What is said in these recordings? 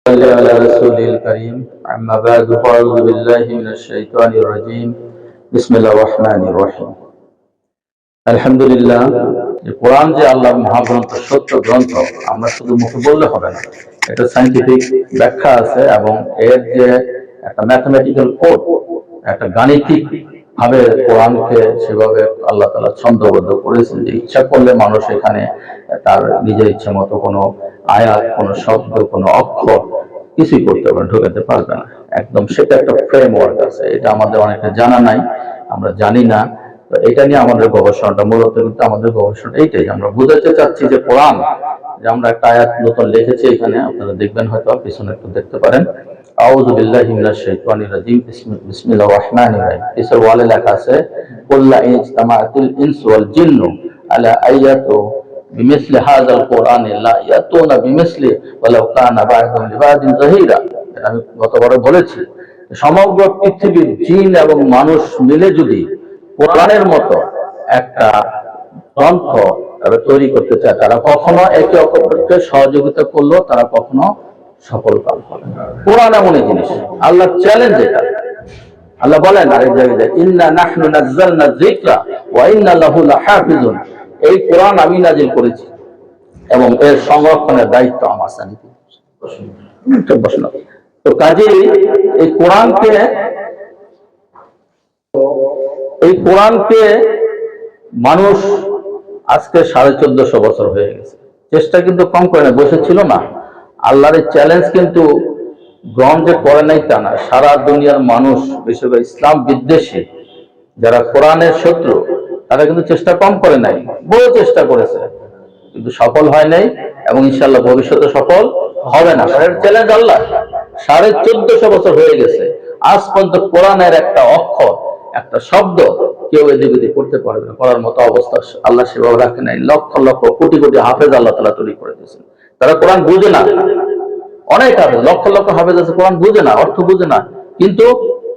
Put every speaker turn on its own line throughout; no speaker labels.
صل على رسول الكريم أما بعد فأعوذ بالله من الشيطان الرجيم بسم الله الرحمن الرحيم আলহামদুলিল্লাহ কোরআন যে আল্লাহর মহাগ্রন্থ সত্য গ্রন্থ আমরা শুধু মুখে বললে হবে না, এটা সায়েন্টিফিক ব্যাখ্যা আছে এবং এর যে একটা ম্যাথমেটিক্যাল কোড, একটা গাণিতিক ভাবে কোরআনকে সেভাবে আল্লাহ তাআলা ছন্দবদ্ধ করেছেন যে ইচ্ছা করলে মানুষ এখানে তার নিজের ইচ্ছা মতো কোনো আয়াত, কোনো শব্দ, কোনো অক্ষর কিছুই করতে পারে, ঢোকাতে পারবে না। একদম সেটা একটা ফ্রেমওয়ার্ক আছে, এটা আমাদের অনেকটা জানা নাই, আমরা জানি না। তো এটা নিয়ে আমাদের গবেষণাটা মূলত, কিন্তু আমাদের গবেষণা এইটাই, আমরা বুঝাতে চাচ্ছি যে কোরআন যে আমরা একটা আয়াত নতুন লিখেছি এখানে, আপনারা দেখবেন হয়তো পিছনে একটু দেখতে পারেন, আউযু বিল্লাহি মিনাশ শাইতানির রাজিম বিসমিল্লাহির রহমানির রহিম। পিছনে ওয়ালে লেখা আছে কুল্লা ইজতামাআতিল ইনসু ওয়াল জিন্নু আলা আইয়াতু বিমিসলি হাযাল কুরআনি লা ইয়াতুনা বিমিসলি ওয়ালাউ কানা বা'দুহুম লিবা'দিন যাহিরা। আমি গতবারে বলেছি সমগ্র পৃথিবীর জিন এবং মানুষ মিলে যদি কোরআনের মতো একটা গ্রন্থ তারা তৈরি করতে চায়, তারা কখনো একে অপরকে সহযোগিতা করলেও তারা কখনো সফল কাম হবে না। কোরআন এমনই জিনিস, আল্লাহর চ্যালেঞ্জ এটা। আল্লাহ বলেন আরেক জায়গায়, ইন্না নাহনু নাযালনা যিকরা ওয়া ইন্না লাহু লাহাফিজুন। এই কোরআন আমি নাজিল করেছি এবং এর সংরক্ষণের দায়িত্ব আমার। তো কাজেই এই কোরআনকে মানুষ আজকে 1450 বছর হয়ে গেছে, চেষ্টা কিন্তু কম করে না, বসেছিল না। আল্লাহর চ্যালেঞ্জ কিন্তু গ্রহণ যে করে নাই তা না, সারা দুনিয়ার মানুষ, বিশেষত ইসলাম বিদ্বেষী যারা কোরআনের শত্রু, তারা কিন্তু চেষ্টা কম করে নাই, বড় চেষ্টা করেছে, কিন্তু সফল হয় নাই এবং ইনশাআল্লাহ ভবিষ্যতে সফল হবে না। চ্যালেঞ্জ আল্লাহ 1450 বছর হয়ে গেছে, আজ পর্যন্ত কোরআনের একটা অক্ষর, একটা শব্দ কেউ এদিক ওদিক করতে পারবে না, করার মতো অবস্থা আল্লাহ সেভাবে রাখে নাই। লক্ষ লক্ষ কোটি কোটি হাফেজ আল্লাহ তাআলা তৈরি করে দিয়েছেন, তারা কোরআন বুঝে না। অনেক হাফেজ, লক্ষ লক্ষ হাফেজ আছে, কোরআন বুঝে না, অর্থ বুঝে না, কিন্তু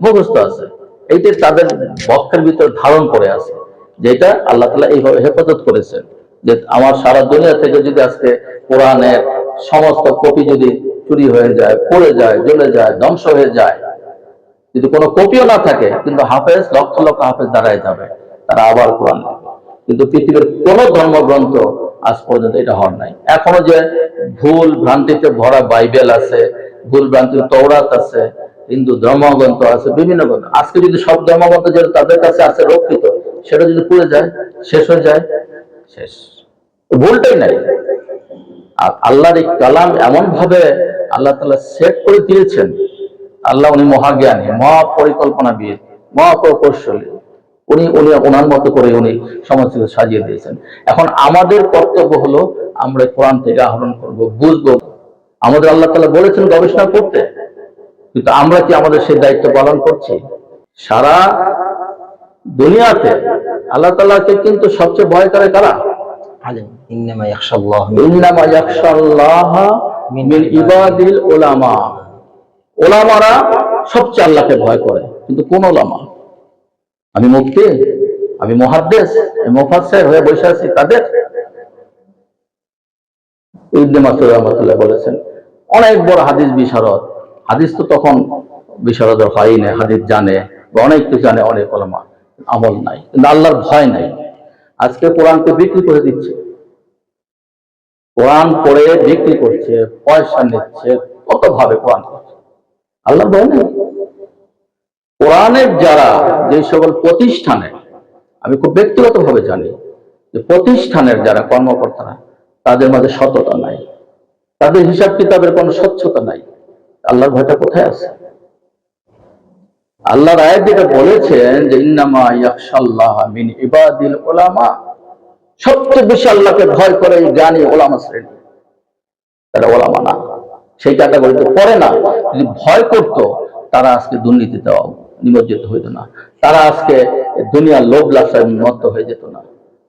মুখস্থ আছে। এইটা তাদের বক্ষের ভিতর ধারণ করে আছে, যেটা আল্লাহ তাআলা এইভাবে হেফাজত করেছেন যে আমার সারা দুনিয়া থেকে যদি আজকে কোরআনের সমস্ত কপি যদি চুরি হয়ে যায়, পড়ে যায়, জ্বলে যায়, ধ্বংস হয়ে যায়, যদি কোনো কপিও না থাকে, কিন্তু হাফেজ লক্ষ লক্ষ হাফেজ দাঁড়ায় যাবে, তারা আবার কোরআন লিখবে। কিন্তু পৃথিবীর কোন ধর্মগ্রন্থ আজ পর্যন্ত এটা হন নাই। এখনো যে ভুল ভ্রান্তিতে ভরা বাইবেল আছে, ভুল ভ্রান্তির তওরাত আছে, হিন্দু ধর্মগ্রন্থ আছে, বিভিন্ন গ্রন্থ, আজকে যদি সব ধর্মগ্রন্থ যেটা তাদের কাছে আছে রক্ষিত, সেটা যদি পুড়ে যায়, শেষ হয়ে যায়, শেষ, ভুলটাই নাই। আর আল্লাহর এই কালাম এমন ভাবে আল্লাহ তাআলা সেট করে দিয়েছেন, আল্লাহ উনি মহাজ্ঞানী, মহাপরিকল্পনাবিদ, মহাপ্রকৌশলী, উনি ওনার মতো করে উনি সমস্ত কিছু সাজিয়ে দিয়েছেন। এখন আমাদের কর্তব্য হলো আমরা কোরআন থেকে আহরণ করব, বুঝবো। আমাদের আল্লাহ তাআলা বলেছেন গবেষণা করতে, কিন্তু আমরা কি আমাদের সেই দায়িত্ব পালন করছি? সারা দুনিয়াতে আল্লাহ তাআলাকে কিন্তু সবচেয়ে ভয় করে কারা? ইন্নামা ইয়াখশাল্লাহ মিন ইবাদিল উলামা। ওলামারা সবচেয়ে আল্লাহকে ভয় করে, কিন্তু কোন ওলামা? আমি মুফতি, আমি মুহাদ্দিস, আমি মুফাসসির হয়ে বসে আছি তাদের? ইবনে মাসউদ রাহমাতুল্লাহ বলেছেন, অনেক বড় হাদিস বিশারদ, হাদিস তো তখন বিশারদ হয় না, হাদিস জানে বা অনেক কিছু জানে অনেক ওলামা, আমল নাই, কিন্তু আল্লাহর ভয় নাই। আজকে কোরআনকে বিক্রি করে দিচ্ছে, কোরআন পড়ে বিক্রি করছে, পয়সা নিচ্ছে, কত ভাবে কোরআন করছে, আল্লাহ ভয় নেই। কোরআনের যারা যে সকল প্রতিষ্ঠানে, আমি খুব ব্যক্তিগতভাবে জানি যে প্রতিষ্ঠানের যারা কর্মকর্তারা, তাদের মাঝে সততা নাই, তাদের হিসাব কিতাবের কোনো স্বচ্ছতা নাই, আল্লাহর ভয়টা কোথায় আছে? আল্লাহর আয়াত যেটা বলেছেন যে ইন্নামা ইয়াখশাল্লাহ মিন ইবাদিল উলামা, সবচেয়ে বেশি আল্লাহকে ভয় করে এই জ্ঞানী ওলামা শ্রেণী, তারা ওলামা না, সেই ক্যাটাগরিতে পড়ে না। যদি ভয় করতো, তারা আজকে দুর্নীতিতে নিমজ্জিত হইত না, তারা আজকে দুনিয়ার লোভ লালসায় মত্ত হয়ে যেত না,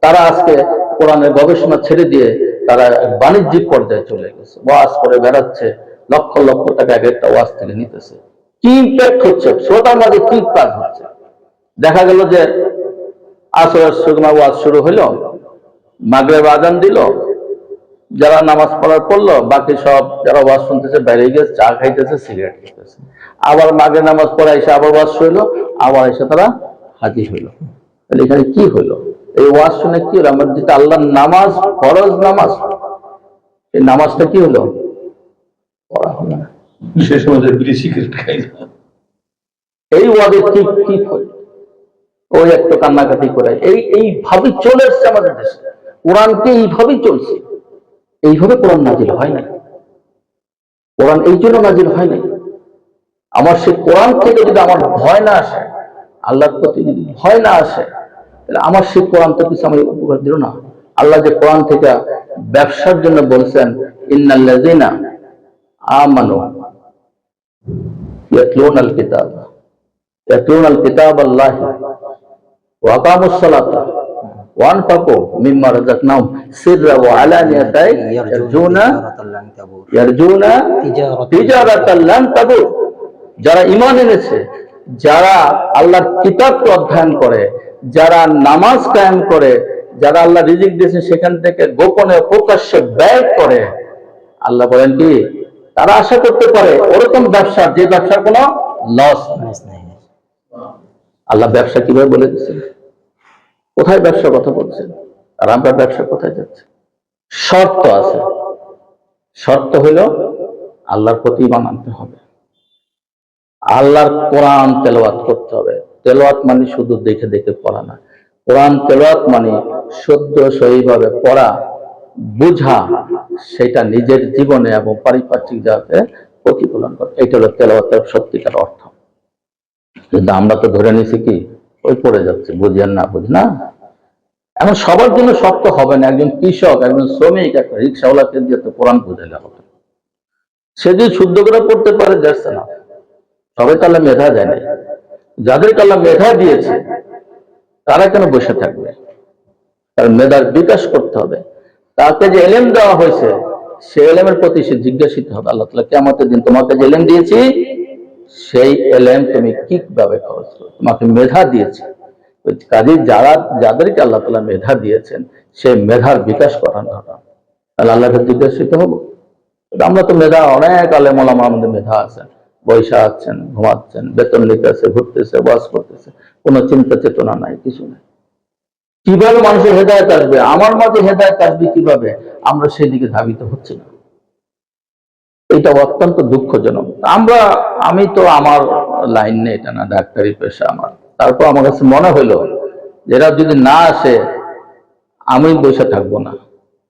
তারা আজকে কোরআনের গবেষণা ছেড়ে দিয়ে তারা বাণিজ্যিক পর্যায়ে চলে গেছে, ওয়াজ করে বেড়াচ্ছে, লক্ষ লক্ষ টাকা এক একটা ওয়াজ থেকে নিতেছে। কি ইম্প্যাক্ট হচ্ছে শ্রোতার মাঝে, কি কাজ হচ্ছে? দেখা গেল যে আসরের সময় ওয়াজ শুরু হইল, মাগরিব আযান দিল, যারা নামাজ পড়লো, বাকি সব যারা ওয়াজ শুনতেছে বাইরে গিয়ে চা খাইতেছে, সিগারেট খাইতেছে। আবার মাগরিব নামাজ পড়ে এসে আবার ওয়াজ হইলো, আবার এসে তারা হাজির হইলো। তাহলে এখানে কি হইলো? এই ওয়াজ শুনে কি হলো? আমার যেটা আল্লাহর নামাজ, ফরজ নামাজ, এই নামাজটা কি হলো? পড়া হলো না।
বিশেষ আমাদের বিড়ি সিগারেট খাই না।
এই ওয়াজের ঠিক কি হলো? ওই একটু কান্নাকাটি করে এইভাবে চলে এসছে আমাদের দেশে। কোরআনকে এইভাবেই চলছে। এইভাবে কোরআন নাজিল হয় না। কোরআন এই জন্য নাজিল হয় নাই। আমার সে কোরআন থেকে যদি আমার ভয় না আসে, আল্লাহর প্রতি যদি ভয় না আসে, তাহলে আমার সেই কোরআন তো কিছু আমি উপকার দিল না। আল্লাহ যে কোরআন থেকে ব্যবসার জন্য বলছেন, ইন্নাল্লাযিনা আমানু ইয়াতলুনাল কিতাব কিতাবাল্লাহি ওয়া আকামুস সালাতা ওয়া আনফাকু মিম্মা রাযাকনাহুম সিররা ওয়া আলানিয়াতান ইয়ারজুনা তিজারাতান লান তাবুর। যারা ঈমান এনেছে, যারা আল্লাহর কিতাবকে অধ্যয়ন করে, যারা নামাজ কায়েম করে, যারা আল্লাহ রিজিক দিয়েছে সেখান থেকে গোপনে প্রকাশ্যে ব্যয় করে, আল্লাহ বলেন কি তারা আশা করতে পারে ওরকম ব্যবসা, যে ব্যবসার কোনো লস নেই। আল্লাহ ব্যবসা কিভাবে বলে দিচ্ছেন? কোথায় ব্যবসার কথা বলছেন? আর আমরা ব্যবসা কোথায় যাচ্ছে? শর্ত আছে। শর্ত হইল আল্লাহর প্রতি ঈমান আনতে হবে, আল্লাহর কোরআন তেলাওয়াত করতে হবে। তেলাওয়াত মানে শুধু দেখে দেখে পড়া না। কোরআন তেলাওয়াত মানে শুদ্ধ সহিভাবে পড়া, বুঝা, সেটা নিজের জীবনে এবং পারিপার্শ্বিক যাতে প্রতিফলন করে। এটা হলো তেলাওয়াতের সত্যিকার অর্থ। কিন্তু আমরা তো ধরে নিছি কি ওই পড়ে যাচ্ছে, বুঝি আর না বুঝি না। এখন সবার জন্য শক্ত হবে না। একজন কৃষক, একজন শ্রমিক, একটা রিক্সাওয়ালাকে দিয়ে তো কোরআন বুঝাইলে হবে। সে যদি শুদ্ধ করে পড়তে পারে যাচ্ছে না। সবাই তো আল্লাহ মেধা দেয় নাই। যাদেরকে আল্লাহ মেধা দিয়েছে তারা কেন বসে থাকবে? তার মেধার বিকাশ করতে হবে। তাকে যে এলেম দেওয়া হয়েছে সেই এলেমের প্রতি সে জিজ্ঞাসিত হবে। আল্লাহ তাআলা কিয়ামতের দিন তোমাকে যে এলেম দিয়েছি সেই এলেম তুমি কিভাবে খরচ করো? তোমাকে মেধা দিয়েছি, কাজে যাদেরকে আল্লাহ তাআলা মেধা দিয়েছেন সেই মেধার বিকাশ করানো হবে। তাহলে আল্লাহকে জিজ্ঞাসিত হবো। আমরা তো মেধা, অনেক আলেম ওলামা আমাদের মেধা আছে, বৈশা আছেন, ঘুমাচ্ছেন, বেতন নিতেছে, ঘুরতেছে, ওয়াজ করতেছে, কোনো চিন্তা চেতনা নাই, কিছু নাই। কিভাবে মানুষের হেদায়েত আসবে, আমার মাঝে হেদায়েত আসবে কিভাবে, আমরা সেদিকে ধাবিত হচ্ছি না। এটা অত্যন্ত দুঃখজনক। আমি তো আমার লাইন নেই, এটা না ডাক্তারি পেশা আমার। তারপর আমার কাছে মনে হইলো যেটা যদি না আসে আমি বসে থাকবো না,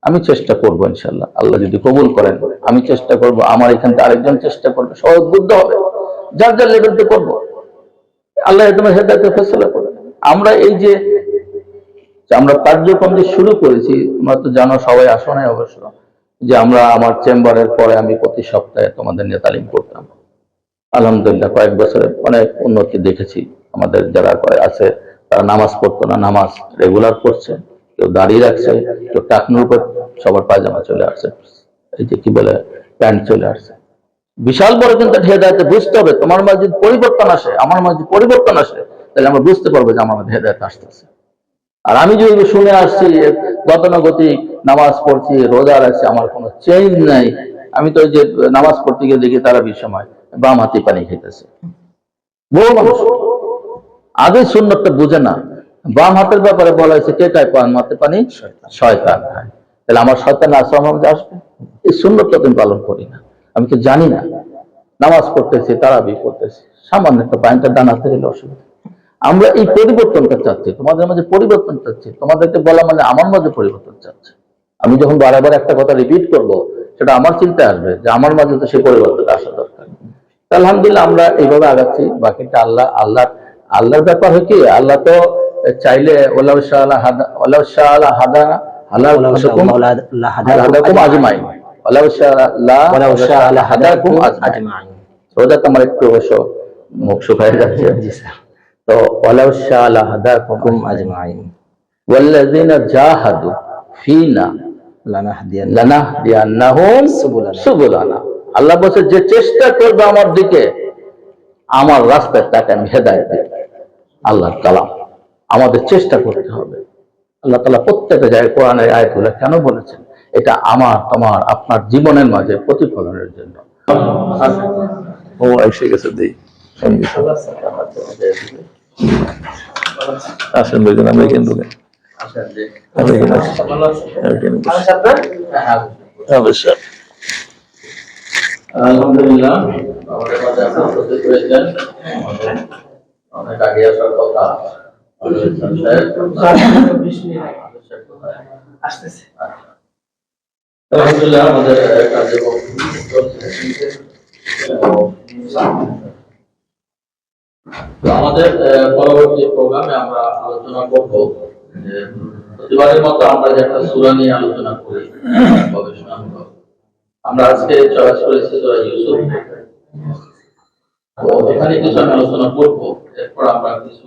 আমি চেষ্টা করবো ইনশাল্লাহ। আল্লাহ যদি কবুল করেন আমি চেষ্টা করব, আমার এখান থেকে আরেকজন চেষ্টা করবে, সবাই উদ্বুদ্ধ হবে, যার যার লেভেলতে করবো। আল্লাহ তোমার হেদায়েতের ফয়সালা করবে। আমরা এই যে আমরা কার্যক্রম যে শুরু করেছি, তোমরা তো জানো, সবাই আসো নাই অবশ্য, যে আমরা আমার চেম্বারের পরে আমি প্রতি সপ্তাহে তোমাদের নিয়ে তালিম করতাম। আলহামদুলিল্লাহ কয়েক বছরে অনেক উন্নতি দেখেছি। আমাদের যারা আছে তারা নামাজ পড়তো না, নামাজ রেগুলার পড়ছে, কেউ দাঁড়িয়ে রাখছে, কেউ টাকনুর উপর সবার পায়জামা চলে আসছে, এই যে কি বলে প্যান্ট চলে আসছে। বিশাল বড় কিন্তু হেদায়েতে বুঝতে হবে। তোমার মাঝে যদি পরিবর্তন আসে, আমার মাঝে পরিবর্তন আসে, তাহলে আমরা বুঝতে পারবো যে আমার মধ্যে হেদায়েত আসতেছে। আর আমি যদি শুনে আসছি গতানুগতিক নামাজ পড়ছি, রোজা রাখছি, আমার কোনো চেঞ্জ নাই। আমি তো যে নামাজ পড়তে গিয়ে দেখি তারা সময় বাম হাতে পানি খেতেছে। বহু মানুষ আগে সুন্নতটা বুঝে না। বাম হাতের ব্যাপারে বলা হয়েছে কে খায় বাম হাতে পানি? শয়তান খায়। তাহলে আমার শয়তান আসবে? এই সুন্নতটা তুমি পালন করি না, আমি তো জানি না। নামাজ পড়তেছি, তারাবি পড়তেছি, সামান্য একটা পানিটা ডান হাতে হলে অসুবিধা। আমরা এই পরিবর্তনটা চাচ্ছি, তোমাদের মাঝে পরিবর্তন চাচ্ছি। তোমাদেরকে বলা মানে আমার মাঝে পরিবর্তন চাচ্ছি। আমি যখন বারবার একটা কথা রিপিট করব, সেটা আমার চিন্তায় আসবে যে আমার মাঝে তো সেই পরিবর্তনটা আসা দরকার। আলহামদুলিল্লাহ আমরা এইভাবে আগাচ্ছি। বাকিটা আল্লাহর ব্যাপার হয় কি, আল্লাহ তো চাইলে আমার একটু অবশ্য মুখ শুকায় যাচ্ছে। তো ওয়ালাউ শাআ লাহাদাকুম আজমাইন ওয়াল্লাযিনা জাহাদু ফিনা লানাহদিয়ান্নাহুম সুবুলানা। আল্লাহ বলেছে যে চেষ্টা করবে আমার দিকে, আমার রাস্তায় তাকে আমি হেদায়েত দেব। আল্লাহর কালাম, আমাদের চেষ্টা করতে হবে। আল্লাহ তাআলা প্রত্যেকটা জায়গায় কোরআনের আয়াতগুলো কেন বলেছেন? এটা আমার তোমার আপনার জীবনের মাঝে প্রতিফলনের জন্য।
ও এসে গেছে দেই আসেন ভাইজান, আমরা এখানে ঢুকে অবশ্যই।
আলহামদুলিল্লাহ, আমাদের মাঝে আপনারা উপস্থিত হয়েছেন। আমাদের অনেক আগে আসার কথা আলহামদুলিল্লাহ, আমাদের কার্যক্রম চলছে। তো আমাদের পরবর্তী প্রোগ্রামে আমরা আলোচনা করব যে প্রতিবারের মতো আমরা যে একটা সূরা নিয়ে আলোচনা করি গবেষণামূলক, আমরা আজকে চয়েস করেছি সূরা ইউসুফ। তো এখানে কিছু আমি আলোচনা করব, এরপর আমরা কিছু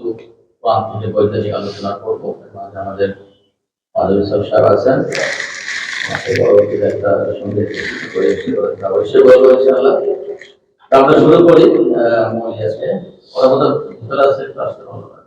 কোরআন থেকে বৈজ্ঞানিক আলোচনা করব। আমাদের মাধবী সাহেব আছেন, পরবর্তীতে একটা সঙ্গে করে অবশ্যই বলবো ইনশাআল্লাহ। আমরা শুরু করি। মহিলাকে ওরা মতো ভিতরে আছে, আসতে ভালো লাগে।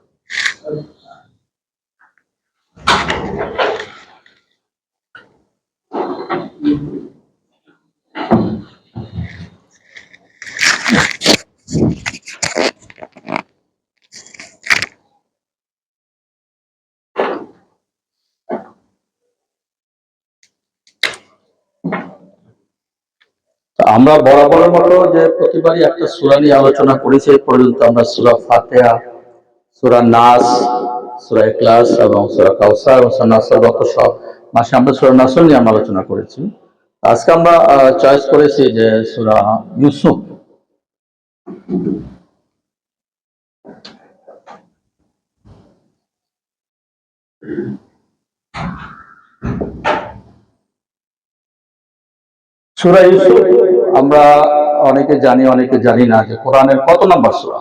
আমরা বরাবরের মতো যে প্রতিবারই একটা সূরা নিয়ে আলোচনা করেছি, এই পর্যন্ত আমরা সূরা ফাতিহা, সূরা নাস, সূরা ইখলাস এবং সূরা কাউসার এবং সূরা নাসর গত সব মাসে আমরা সূরা নাসর নিয়ে আমরা আলোচনা করেছি। আজকে আমরা চয়েস করেছি যে সূরা ইউসুফ। সূরা ইউসুফ আমরা অনেকে জানি, অনেকে জানি না যে কোরআনের কত নম্বর সূরা।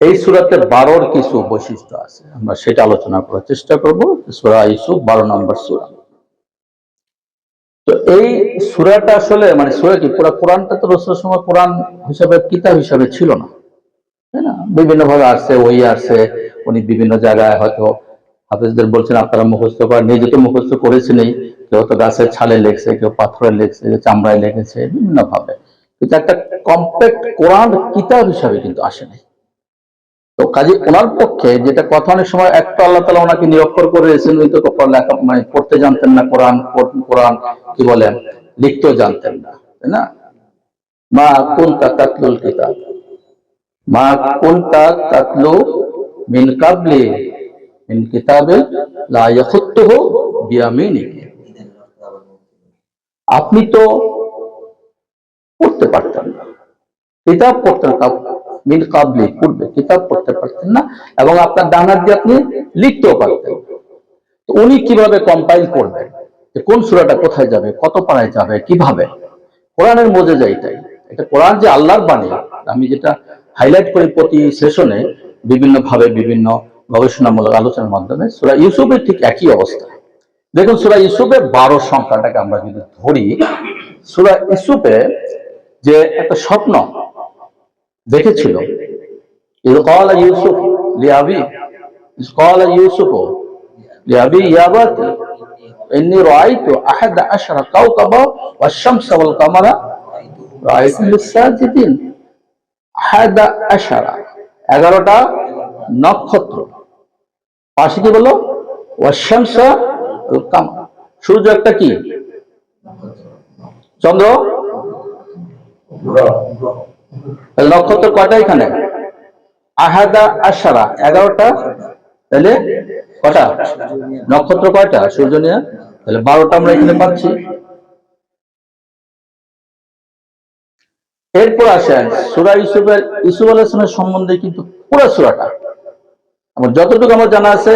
এই সূরাতে 12 কিছু বৈশিষ্ট্য আছে, আমরা সেটা আলোচনা করার চেষ্টা করব। সূরা ইউসুফ 12 নম্বর সূরা। তো এই সূরাটা আসলে মানে সূরা কি, পুরো কোরআনটা তো রাসূলের সময় কোরআন হিসাবে কিতাব হিসাবে ছিল না, তাই না? বিভিন্ন ভাবে আসছে, ওই আসছে, উনি বিভিন্ন জায়গায় হয়তো হাফেজদের বলছেন আপনারা মুখস্থ করেন, নিজে তো মুখস্থ করেছেনই, কেউ তো গাছের ছালে লেখছে, কেউ পাথরে লেখছে, কেউ চামড়ায় লেখেছে, বিভিন্ন ভাবে, কিন্তু একটা কমপ্লিট কোরআন কিতাব হিসাবে কিন্তু আসেনি। তো কাজে ওনার পক্ষে যেটা কথা, অনেক সময় একটা আল্লাহ তাআলা ওনাকে নিরক্ষর করে দিয়েছেন, উনি তো লেখা মানে পড়তে জানতেন না, কোরআন কোরআন কি বলেন লিখতেও জানতেন না, তাই না? মা কুনতা তাতলুল কিতাব, মা কুনতা তাতলু মিন কাবলি মিন কিতাবে লা ইয়াখুতুহু বিয়ামিনিহি, আপনি তো পড়তে পারতেন না, কিতাব পড়তেন মিন কাবলি পূর্বে কিতাব পড়তে পারতেন না, এবং আপনার ডানার দিয়ে আপনি লিখতেও পারতেন। তো উনি কিভাবে কম্পাইল করবেন যে কোন সূরাটা কোথায় যাবে, কত পাড়ায় যাবে, কিভাবে? কোরআনের মুজিজা এটাই। এটা কোরআন যে আল্লাহর বাণী, আমি যেটা হাইলাইট করি প্রতি সেশনে বিভিন্ন ভাবে বিভিন্ন গবেষণামূলক আলোচনার মাধ্যমে, সূরা ইউসুফের ঠিক একই অবস্থা। দেখুন সূরা ইউসুফের 12 সংখ্যাটাকে আমরা যদি ধরি, সূরা ইউসুফে যে একটা স্বপ্ন দেখেছিল, ইয ক্বালা ইউসুফ লিআবি, ইয ক্বালা ইউসুফ লিআবি ইয়া আবাতি ইন্নী রাআইতু আহাদা আশরা কাওকাবা ওয়াশ-শামসা ওয়াল কামারা রাআইতু লিস-সাজিদিন। আহাদা আশরা 11টা নক্ষত্র, পাশে কি বলো ওয়াশ-শামসা ওয়াল কামার, সূর্য একটা কি, চন্দ্র, নক্ষত্র কয়টা এখানে? আহাদা আশারা 11টা, তাহলে কটা নক্ষত্র, কয়টা সূর্য নিয়ে, তাহলে 12টা আমরা এখানে পাচ্ছি। এরপর আসেন সূরা ইউসুফের, ইউসুফ আলাইহিস সালামের সম্বন্ধে কিন্তু পুরো সূরাটা আমার যতটুকু আমার জানা আছে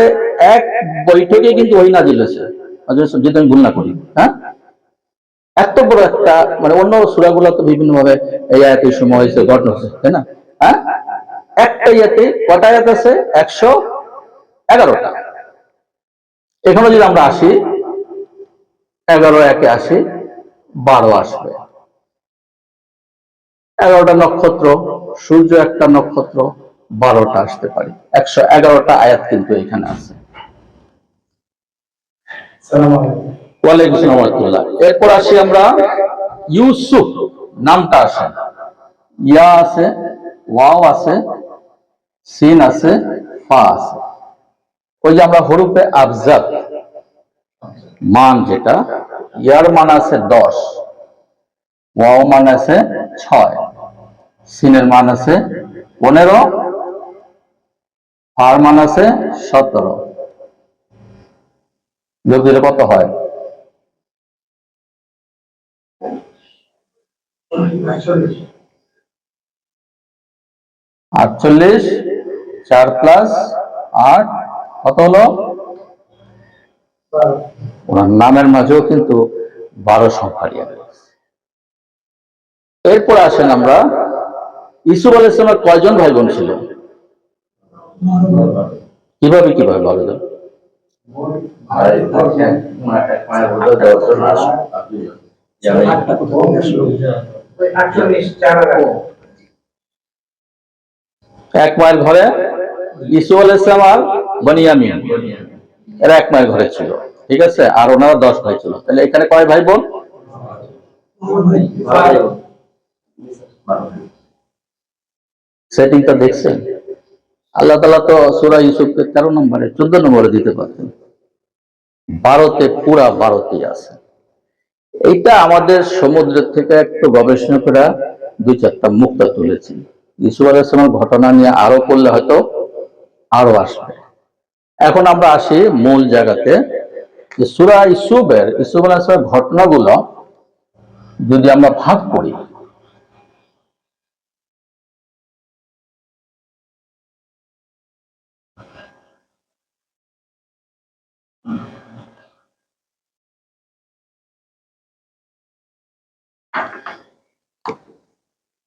এক বৈঠকে কিন্তু ওহী নাযিল হয়েছে, যদি আমি ভুল না করি। হ্যাঁ, এত বড় একটা মানে অন্য সূরাগুলো তো বিভিন্ন ভাবে এই আয়াতের সময় হয়েছে, ঘটনা হয়েছে, তাই না? হ্যাঁ, একটা ইয়াতে কটা আয়াত আছে? 111টা। এখানে যদি আমরা আসি 11 একে আসি 12 আসবে। 11টা নক্ষত্র, সূর্য একটা নক্ষত্র, 12টা আসতে পারি। 111টা আয়াত কিন্তু এখানে আছে। ওয়ালাইকুম আসসালাম ওয়া রাহমাতুল্লাহ। এরপর আসি আমরা ইউসুফ নামটা আসে, ইয়া আছে, ওয়াও আছে, সিন আছে, ফা আছে। ওই যে আমরা হরুফে আবজাদ মান যেটা, ইয়ার মান আছে 10, ওয়াও মান আছে 6, সিনের মান আছে 15, ফার মান আছে 17। যোগ দিলে কত হয়? 48, 4 প্লাস 8 কত হলো? ওনার নামের মাঝেও কিন্তু 12 সংখ্যা নিয়ে গেছে। এরপর আসেন আমরা ইউসুফ আলাইহিস সালামের কয়জন ভাই বোন ছিল? কিভাবে বলো তো? এক মায়ের ঘরে ইউসুফ আলাইহিস সালাম আর বনিয়ামিন, এরা এক মায়ের ঘরে ছিল, ঠিক আছে। আর ওনারা 10 ভাই ছিল। তাহলে এখানে কয় ভাই বোন? সেটিংটা দেখছেন? আল্লাহ তাআলা তো সূরা ইউসুফকে 13 নম্বরে 14 নম্বরে দিতে পারতেন, 12তে পুরা 12টি আছে। এইটা আমাদের সমুদ্রের থেকে একটু গবেষণা করে 2-4টা মুক্তা তুলেছি। ইউসুফ আলাইহিস সালামের ঘটনা নিয়ে আরো করলে হয়তো আরো আসবে। এখন আমরা আসি মূল জায়গাতে, যে সূরা ইউসুফ আলাইহিস সালামের ঘটনাগুলো যদি আমরা ভাগ করি,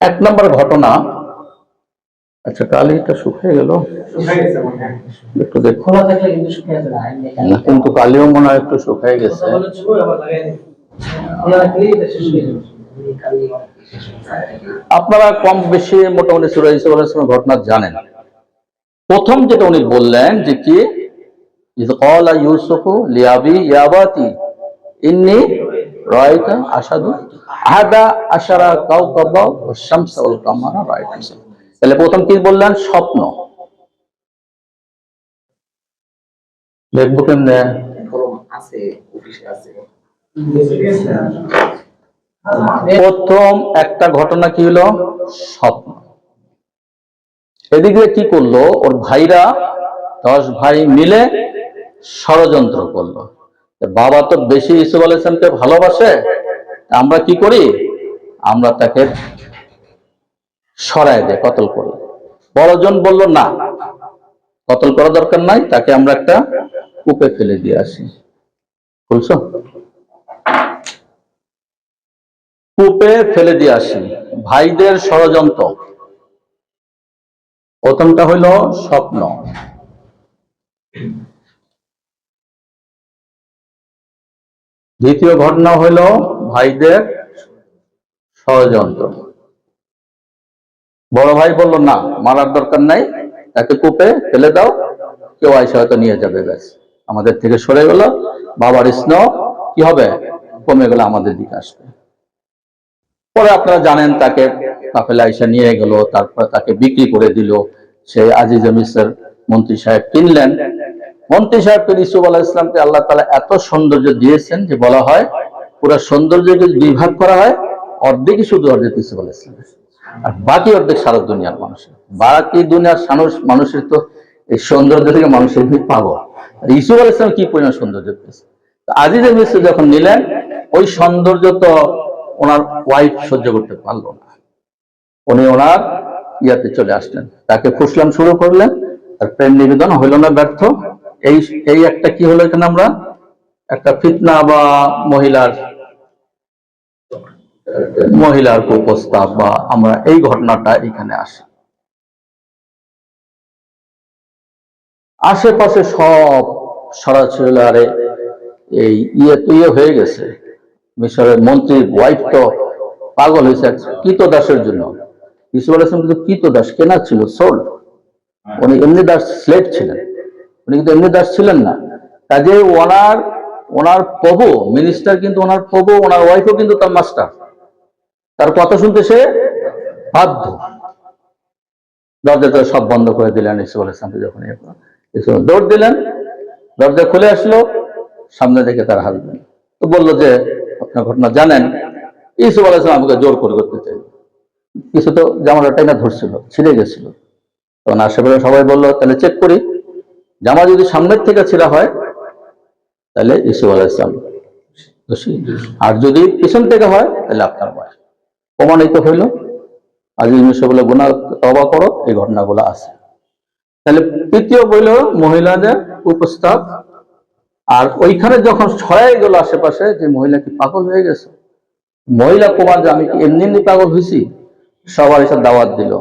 এক নম্বর ঘটনা, আচ্ছা কালিটা শুকিয়ে গেল, একটু দেখো না, কিন্তু কালিও মনে হয় একটু শুকিয়ে গেছে। আপনারা কম বেশি মোটামুটি সূরা ইউসুফ আলাইহিস সালামের ঘটনা জানেন। প্রথম যেটা উনি বললেন যে কি, ইয ক্বালা ইউসুফু লিআবি ইয়া আবাতি ইন্নী রাআইতু আশহাদু আহাদা আশারা কাওকাবা ওয়াশ শামসা ওয়াল কামারা রাআইতু। তাহলে প্রথম কি বললেন? স্বপ্ন। দেখবো কেমনে? প্রথম একটা ঘটনা কি হলো? স্বপ্ন। এদিকে কি করলো? ওর ভাইরা 10 ভাই মিলে ষড়যন্ত্র করলো। বাবা তো বেশি ইউসুফ আলাইহিস সালামকে ভালোবাসে, আমরা কি করি? আমরা তাকে সরায় দেয়, কতল করি। বড়জন বলল না, কতল করা দরকার নাই, তাকে আমরা একটা কূপে ফেলে দিয়ে আসি। বুঝছো? কূপে ফেলে দিয়ে আসি। ভাইদের ষড়যন্ত্র। প্রথমটা হইল স্বপ্ন, দ্বিতীয় ঘটনা হইল ভাইদের ষড়যন্ত্র। বড় ভাই বলল না, মারার দরকার নাই, তাকে কূপে ফেলে দাও, কেউ আইসা হয়তো নিয়ে যাবে, ব্যাস আমাদের থেকে সরে গেল, বাবার স্নেহ কি হবে? কমে গেল, আমাদের দিকে আসবে। পরে আপনারা জানেন তাকে কাফেলা আইসা নিয়ে গেল, তারপরে তাকে বিক্রি করে দিল। সেই আজিজ মিসর মন্ত্রী সাহেব কিনলেন। মন্ত্রী সাহেবকে ইউসুফ আলাইহিস সালামকে আল্লাহ তাআলা এত সৌন্দর্য দিয়েছেন যে বলা হয় পুরো সৌন্দর্যকে দুই ভাগ করা হয়, অর্ধেকই শুধু অর্ধেক ইউসুফ আলাইহিস সালাম, আর বাকি অর্ধেক সারা দুনিয়ার মানুষের। বাকি দুনিয়ার মানুষের তো এই সৌন্দর্য থেকে মানুষের পাগল। ইউসুফ আলাইহিস সালাম কি পরিমাণ সৌন্দর্য পেয়েছে। আজিজ মিসর যখন নিলেন, ওই সৌন্দর্য তো ওনার ওয়াইফ সহ্য করতে পারলো না। উনি ওনার ইয়াতে চলে আসলেন, তাকে ফুসলাম শুরু করলেন, আর প্রেম নিবেদন হইল না, ব্যর্থ। এই একটা কি হলো এখানে, আমরা একটা ফিতনা বা মহিলার কুপ্রস্তাব, বা আমরা এই ঘটনাটা এখানে আসি। আশেপাশে সব সরাসরি আরে এই ইয়ে হয়ে গেছে। মিশরের মন্ত্রীর ওয়াইফ তো পাগল হয়েছে কৃতদাসের জন্য। ইউসুফ আলাইহিস সালাম কিন্তু কৃতদাস, কেনা ছিল, সোল্ড। উনি এমনি দাস স্লেভ ছিলেন, উনি কিন্তু এমনি দাস ছিলেন না। কাজে ওনার প্রভু মিনিস্টার, কিন্তু ওনার প্রভু, ওনার ওয়াইফও কিন্তু তার মাস্টার, তার কথা শুনতে সে বাধ্য। দরজা সব বন্ধ করে দিলেন ইসুফ আলাইহিস সালামকে। যখন দৌড় দিলেন, দরজা খুলে আসলো, সামনে দেখে তার হাজবেন্ড। তো বললো যে আপনার ঘটনা জানেন, ইসুফ আলাইহিস সালাম আমাকে জোর করে করতে চাই, কিছু তো জামাটা টাইনা ধরছিল, ছিঁড়ে গেছিল। তখন আশেপাশে সবাই বললো তাহলে চেক করি, জামা যদি সামনের থেকে ছিঁড়া হয় তাহলে ইসুফ আলাইহিস সালাম দোষী, আর যদি পিছন থেকে হয় তাহলে আপনার বয়স। প্রমাণিত হইল। আজিজ মিশর বলে গুনাহ তওবা করো, এই ঘটনাগুলো আছে। তাহলে তৃতীয় বইল মহিলাদের উপস্থাপ। আর ওইখানে যখন ছড়াই গেল আশেপাশে যে মহিলা কি পাগল হয়ে গেছে, মহিলা প্রমাণ যে আমি কি এমনি এমনি পাগল হয়েছি, সবার এসব দাওয়াত দিল,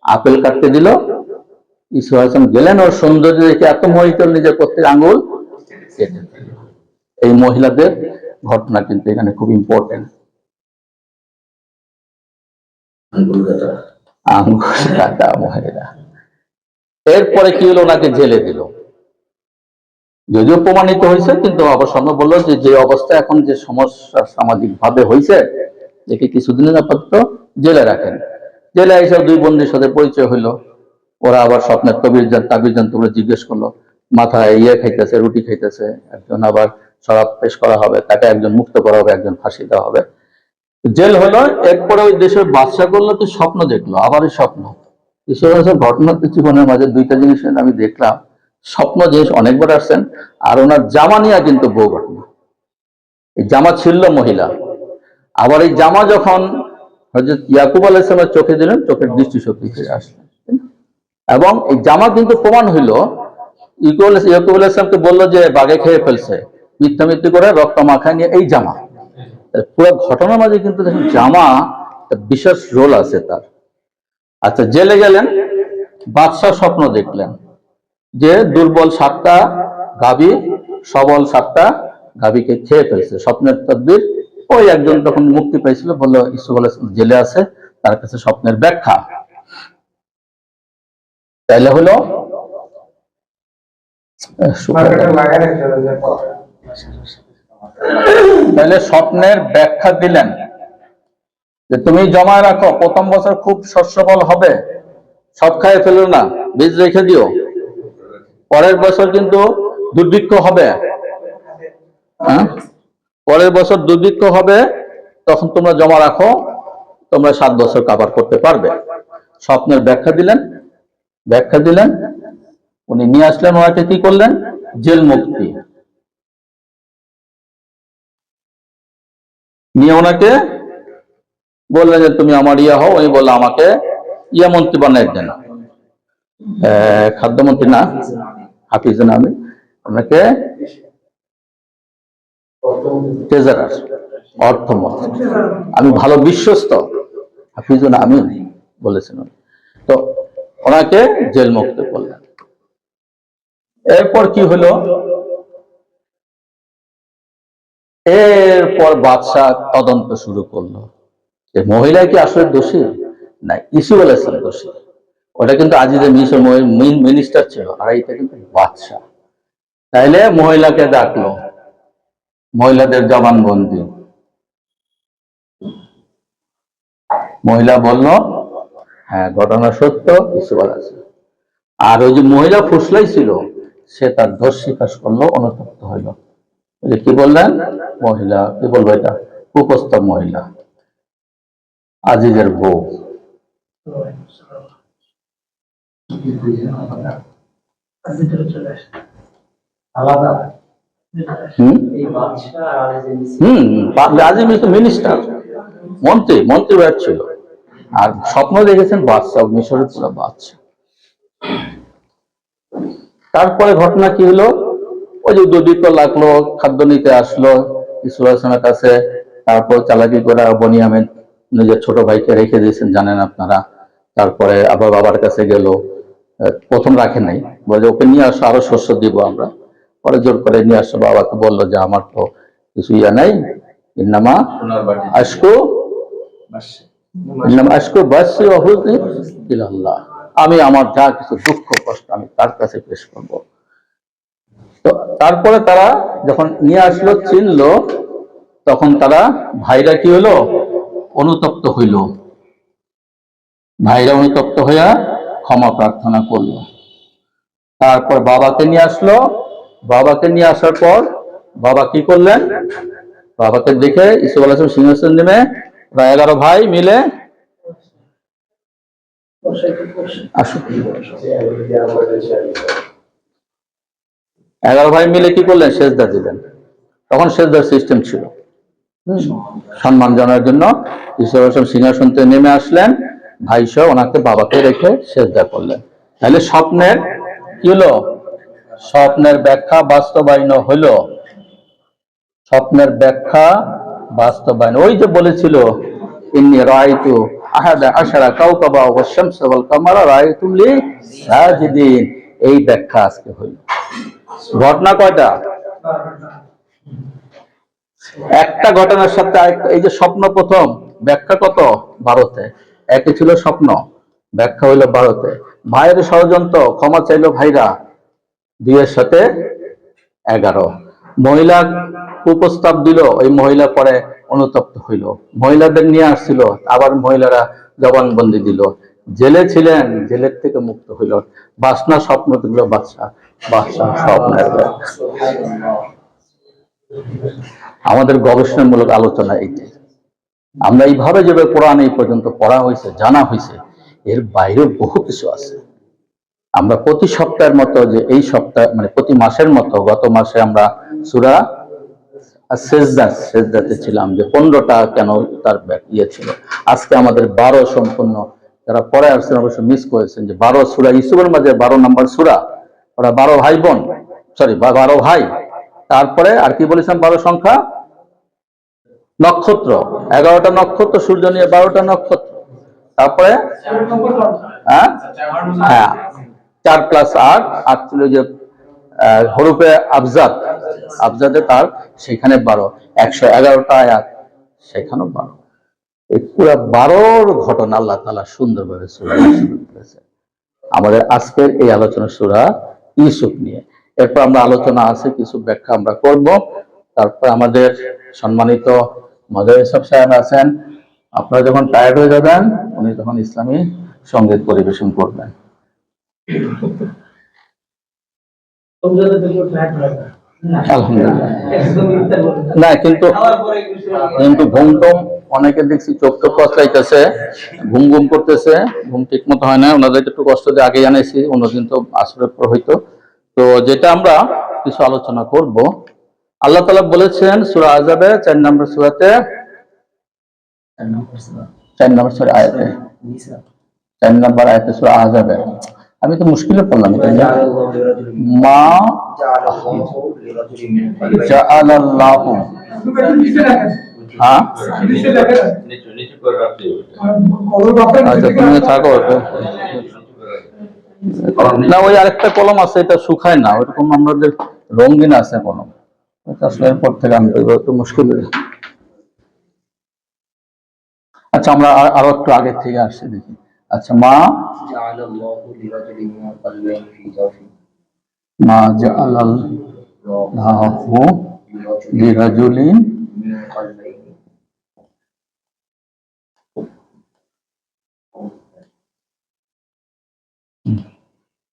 আপেল কাটতে দিল। ইসুফ আলাইহিস সালাম গেলেন, ওর সৌন্দর্য দেখে এত মোহিত, নিজের প্রত্যেক আঙ্গুল কেটে দিল। এই মহিলাদের ঘটনা কিন্তু এখানে খুব ইম্পর্টেন্ট। আঙ্গুল কাটা মহিলা। এরপরে কি হলো, ওনাকে জেলে দিল, যদিও প্রমাণিত হয়েছে, কিন্তু আবার সামনে বললো যে অবস্থা এখন, যে সমস্যা সামাজিক ভাবে হয়েছে, দেখে কিছুদিনের আপাতত জেলে রাখেন। জেলে এসে দুই বন্ধুর সাথে পরিচয় হইলো। ওরা আবার স্বপ্নের তাবির জানতে জিজ্ঞেস করলো, মাথায় খাইতেছে, রুটি খাইতেছে, একজন আবার শরাব পেশ করা হবে, তাকে একজন মুক্ত করা হবে, একজন ফাঁসি দেওয়া হবে। জেল হলো। এরপরে ওই দেশের বাদশা করলো কি স্বপ্ন দেখলো, আবার এই স্বপ্ন। ঈশ্বর ঘটনা জীবনের মাঝে দুইটা জিনিস আমি দেখলাম। স্বপ্ন জিনিস অনেকবার আসছেন, আর ওনার জামা নিয়ে কিন্তু বউ ঘটনা। এই জামা ছিল মহিলা, আবার এই জামা যখন হযরত ইয়াকুব আলাইহিস সালামের চোখে দিলেন, চোখের দৃষ্টিশক্তি ফিরে আসলেন। এবং এই জামা কিন্তু প্রমাণ হইল, ইয়াকুব আলাইহিস সালামকে বললো যে বাঘে খেয়ে ফেলছে, মিথ্যামিথ্যি করে রক্ত মাখায় নিয়ে এই জামা। পুরো ঘটনার মাঝে কিন্তু দেখুন জামা বিশেষ রোল আছে তার। আচ্ছা, জেলে গেলেন, বাদশাহ স্বপ্ন দেখলেন যে দুর্বল 7টা গাভী সবল 7টা গাভীকে খেয়ে ফেলছে। স্বপ্নের তদবির ওই একজন তখন মুক্তি পাইছিল, বললো ইসুফ আলাইহিস সালাম জেলে আছে, তার কাছে স্বপ্নের ব্যাখ্যা। তাইলে হলো তাহলে স্বপ্নের ব্যাখ্যা দিলেন যে তুমি জমায় রাখো, প্রথম বছর খুব শস্যবল হবে, সব খাইয়ে ফেলো না, বীজ রেখে দিও। পরের বছর কিন্তু দুর্ভিক্ষ হবে, পরের বছর দুর্ভিক্ষ হবে, তখন তোমরা জমা রাখো, তোমরা 7 বছর কাভার করতে পারবে। স্বপ্নের ব্যাখ্যা দিলেন। উনি নিয়ে আসলেন, ওনাকে কি করলেন, জেল মুক্তি নিয়ে ওনাকে বললেন যে তুমি আমার হও। উনি বললো আমাকে মন্ত্রী বানাই দেন, খাদ্যমন্ত্রী না, হাফিজুন আমিন, ওনাকে ট্রেজারার, অর্থমন্ত্রী। আমি ভালো বিশ্বস্ত, হাফিজুন আমিন বলেছেন। তো ওনাকে জেল মুক্ত করলেন। এরপর কি হলো, এরপর বাদশাহ তদন্ত শুরু করলো যে মহিলা কি আসলে দোষী, না ইসুফ আলাইহিস সালাম দোষী। ওটা কিন্তু আজিজের মিনিস্টার ছিল, আর এটা কিন্তু বাদশাহ। তাইলে মহিলাকে ডাকলো, মহিলাদের জবানবন্দি। মহিলা বলল হ্যাঁ ঘটনা সত্য, ইসুফ আলাইহিস সালাম। আর ওই যে মহিলা ফুসলাই ছিল, সে তার দোষ স্বীকার করলো, অনুতপ্ত হইল। কি বললেন, মহিলা কি বলবো, এটা কুপ্রস্তাব মহিলা, আজিজের বউ। মিনিস্টার, মন্ত্রী ব্যাট ছিল, আর স্বপ্ন দেখেছেন বাদশাহ, মিশরের পুরো বাদশাহ। তারপরে ঘটনা কি হলো, ওই যে দুর্ভিক্ষ লাগলো, খাদ্য নিতে আসলো ইসুফ আলাইহিস সালামের কাছে। তারপর চালাকি করে বনিয়ামিন নিজের ছোট ভাইকে রেখে দিয়েছেন, জানেন আপনারা। তারপরে আবার বাবার কাছে গেল, প্রথম রাখে নাই, বলে ওকে নিয়ে আসো, আরো শস্য দিব আমরা। পরে জোর করে নিয়ে আসো, বাবাকে বললো যে আমার তো কিছু নাই, ইন্নামা আশকু বাসি ওয়া হুজনি ইলাল্লাহ, আমি আমার যা কিছু দুঃখ কষ্ট আমি তার কাছে পেশ করব। তো তারপরে তারা যখন নিয়ে আসলো, চিনলো, তখন তারা ভাইরা কি হলো, অনুতপ্ত হইল। ভাইরা অনুতপ্ত হইয়া ক্ষমা প্রার্থনা করলো। তারপর বাবাকে নিয়ে আসলো। বাবাকে নিয়ে আসার পর বাবা কি করলেন, বাবাকে দেখে ইউসুফ আলাইহিস সালাম সিংহাসন নেমে 11 ভাই মিলে আসো, 11 ভাই মিলে কি করলেন, সেজদা দিলেন। তখন সেজদার সিস্টেম ছিল। সম্মান জানার জন্য ইউসুফ আলাইহিস সালাম সিংহাসন থেকে নেমে আসলেন, ভাই সহ ওনাকে বাবাকে রেখে সেজদা করলেন। তাহলে স্বপ্নের কি হলো, স্বপ্নের ব্যাখ্যা বাস্তবায়ন হলো। স্বপ্নের ব্যাখ্যা বাস্তবায়ন, ওই যে বলেছিল ইন্নী রাআইতু আহাদা আশারা কাওকাবা ওয়াশ শামসা ওয়াল কামারা রাআইতু লি সাজিদিন, এই ব্যাখ্যা আজকে হইল। ঘটনা কয়টা, একটা ঘটনার সাথে এই যে স্বপ্ন প্রথম, ব্যাখ্যা কত, 12তে। একই ছিল স্বপ্ন, ব্যাখ্যা হইল 12তে। ভাইয়ের ষড়যন্ত্র, ক্ষমা চাইলো ভাইরা, 2 এর সাথে 11। মহিলা কুপ্রস্তাব দিল, ওই মহিলা পরে অনুতপ্ত হইল। মহিলাদের নিয়ে আসছিল, আবার মহিলারা জবানবন্দি দিল। জেলে ছিলেন, জেলের থেকে মুক্ত হইল। বাসনা স্বপ্ন দিল বাদশা, বাদশা স্বপ্নের ব্যাখ্যা। আমাদের গবেষণামূলক আলোচনা এইটাই। আমরা এইভাবে যেভাবে কোরআন এই পর্যন্ত পড়া হয়েছে, জানা হয়েছে, এর বাইরেও বহু কিছু আছে। আমরা প্রতি সপ্তাহের মতো, যে এই সপ্তাহ মানে প্রতি মাসের মতো, গত মাসে আমরা সূরা সেজদাতে ছিলাম, যে 15টা কেন তার ইয়ে ছিল। আজকে আমাদের 12 সম্পূর্ণ। যারা পরে আসছেন অবশ্য মিস করেছেন, যে 12 সূরা ইউসুফের মাঝে 12 নম্বর সূরা। ওরা 12 ভাই বোন, সরি 12 ভাই। তারপরে আর কি বলেছেন, 12 সংখ্যা নক্ষত্র, 11টা নক্ষত্র, সূর্য নিয়ে 12টা নক্ষত্র। তারপরে হ্যাঁ 4 + 8, 8 ছিল যে হরুফে আবজাদ, আবজাদে তার, সেখানে 12, 111টা আয়াত, সেখানেও 12। এই পুরো 12র ঘটনা আল্লাহ তাআলা সুন্দরভাবে সূরা ইউসুফে বলেছে। আমাদের আজকের এই আলোচনা সূরা ইউসুফ নিয়ে। এরপর আমরা আলোচনা আছে, কিছু ব্যাখ্যা আমরা করব। তারপর আমাদের সম্মানিত মাদানী সাহেব আছেন, আপনারা যখন টায়ার্ড হয়ে যাবেন, উনি তখন ইসলামী সঙ্গীত পরিবেশন করবেন। আলহামদুলিল্লাহ। না কিন্তু ঘুম টুম অনেকে দেখছি চোখ টোক কচলাইতেছে, ঘুম ঘুম করতেছে, ঘুম ঠিক মতো হয় না। ওনাদেরকে একটু কষ্ট দিয়ে আগে জানাইছি, অন্যদিন তো আসরের পর হইতো। তো যেটা আমরা কিছু আলোচনা করব, আল্লাহ তাআলা বলেছেন সূরা আহজাবে 4 নম্বর সূরাতে, 4 নম্বর সূরা আয়াতে, 4 নম্বর আয়াতে সূরা আহজাবে। আমি তো মুশকিলে পড়লাম, মা জাআলাল্লাহু, হ্যাঁ আচ্ছা তুমি থাকো না, ওই আরেকটা কলম আছে, এটা শুকায় না, ওইরকম আমাদের রঙিন আছে কলম, আসলে এরপর থেকে আমি একটু মুশকিল। আচ্ছা আমরা আরো একটু আগে থেকে আসছি, দেখি। আচ্ছা, মা জাআলাল্লাহু লিরাজুলিন,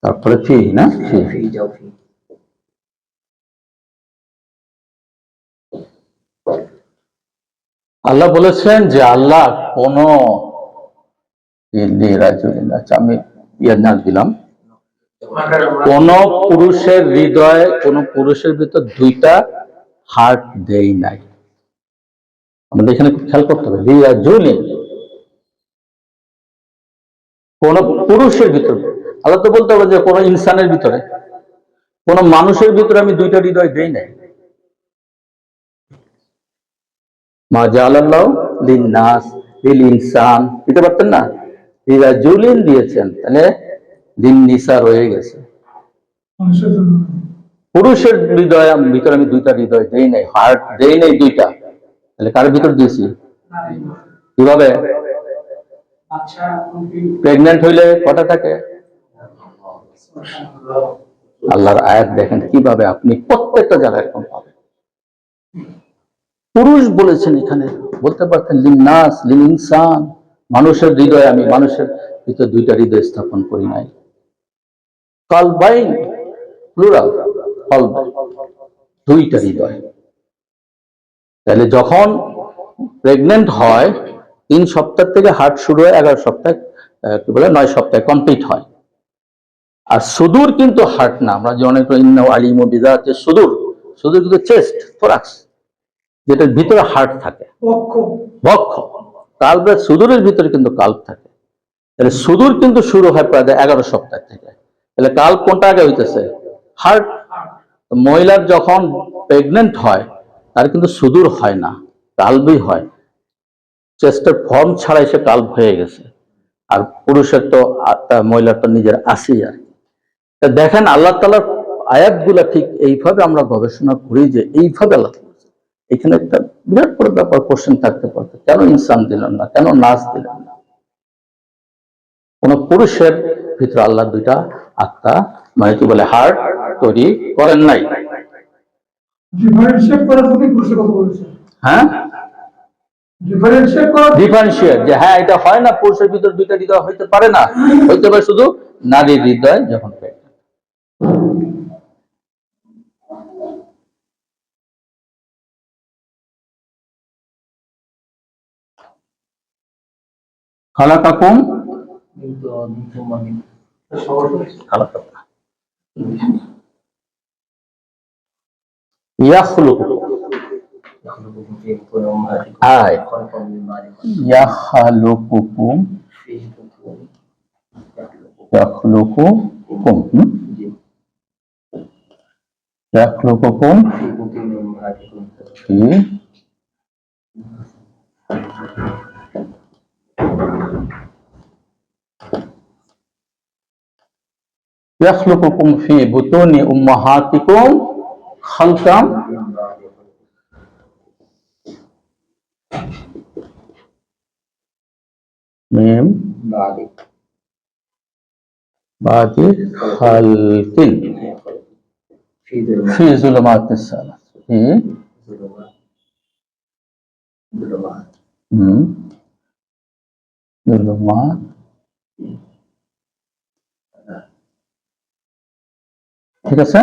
তারপরে ফি না, ফি আল্লাহ বলেছেন যে আল্লাহ কোন আচ্ছা আমি দিলাম, কোন পুরুষের হৃদয়ে, কোন পুরুষের ভিতর 2টা হার্ট দেই নাই। আমাদের এখানে খেয়াল করতে হবে, লিরাজুলিন, কোন পুরুষের ভিতরে। আল্লাহ তো বলতে হবে যে কোন ইনসানের ভিতরে, কোন মানুষের ভিতরে আমি 2টা হৃদয় দেই নাই। মা জাআলাল্লাহু লিন-নাস লিল ইনসান, দিতে পারতেন না, লিরাজুলিন দিয়েছেন, তাহলে লিন-নিসা রয়ে গেছে। পুরুষের হৃদয় ভিতরে আমি 2টা হৃদয় দেই নাই, হার্ট দেই নাই 2টা, তাহলে কার ভিতর দিয়েছি? কিভাবে? প্রেগন্যান্ট হইলে কটা থাকে? আল্লাহর আয়াত দেখেন কিভাবে আপনি প্রত্যেকটা জায়গায় এরকম পাবেন। পুরুষ বলেছেন এখানে, বলতে পারতেন লিন্নাস লিল ইনসান, মানুষের হৃদয়, আমি মানুষের ভিতরে দুইটা হৃদয় স্থাপন করি নাই। কলবাইন প্লুরাল, কলব দুইটা হৃদয়। তাহলে যখন প্রেগনেন্ট হয় 3 সপ্তাহ থেকে হার্ট শুরু হয়, 11 সপ্তাহ কি বলে 9 সপ্তাহে কমপ্লিট হয়। আর সুদূর কিন্তু হার্ট না, আমরা যে অনেক আলিম বিজাতে সুদূর, সুদূর কিন্তু চেস্ট, থোরাক্স, যেটার ভিতরে হার্ট থাকে, বক্ষ, কাল্বের সুদূরের ভিতরে কিন্তু কাল্ব থাকে। তাহলে সুদূর কিন্তু শুরু হয় প্রায় 11 সপ্তাহ থেকে। তাহলে কাল্ব কোনটা আগে হইতেছে? হার্ট। মহিলার যখন প্রেগনেন্ট হয় তার কিন্তু সুদূর হয় না, কাল্বই হয়। চেস্টের ফর্ম ছাড়াই সে কাল্ব হয়ে গেছে। আর পুরুষের তো, মহিলার তো নিজের আসেই আর। দেখেন আল্লাহ তাআলার আয়াতগুলা ঠিক এইভাবে আমরা গবেষণা করি যে এইভাবে আল্লাহ এখানে একটা বিরাট বড় ব্যাপার কোশ্চেন থাকতে পারত, কেন ইনসান দিলেন না, কেন নাস দিলেন না? কোন পুরুষের ভিতরে আল্লাহ দুইটা আত্মা, মানে কি বলে হার্ট তৈরি করেন নাই। হ্যাঁ, ডিফারেন্সিয়েট যে হ্যাঁ এটা হয় না, পুরুষের ভিতর দুইটা হৃদয় হইতে পারে না, হইতে পারে শুধু নারীর হৃদয় যখন খালাকাকুম ইয়াখলুকুকুম ইয়াখলুকুকুম ইয়াখলুকুকুম ফি ইয়াখলুকুকুম ফি বুতুনি উম্মাহাতিকুম খালকাম মিম বাদি খালকিন ফি যুলুমাতিস সালাস, ফি যুলুমাত, ঠিক আছে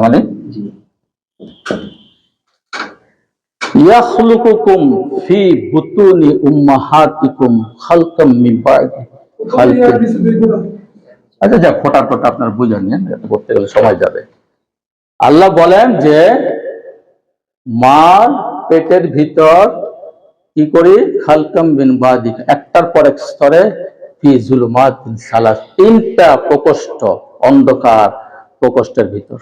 মানে ইয়াখলুকুকুম ফি বুতুনি উম্মাহাতিকুম খালকাম মিন বাদি খালকিন। আচ্ছা যা ফোটা টোটা আপনার বুঝে নেন, এটা করতে গেলে সময় যাবে। আল্লাহ বলেন যে মার পেটের ভিতর কি করি, খালকাম মিন বাদি, একটার পর এক স্তরে, ফি যুলুমাতিন সালাস, 3টা প্রকোষ্ঠ, অন্ধকার প্রকোষ্ঠের ভিতর,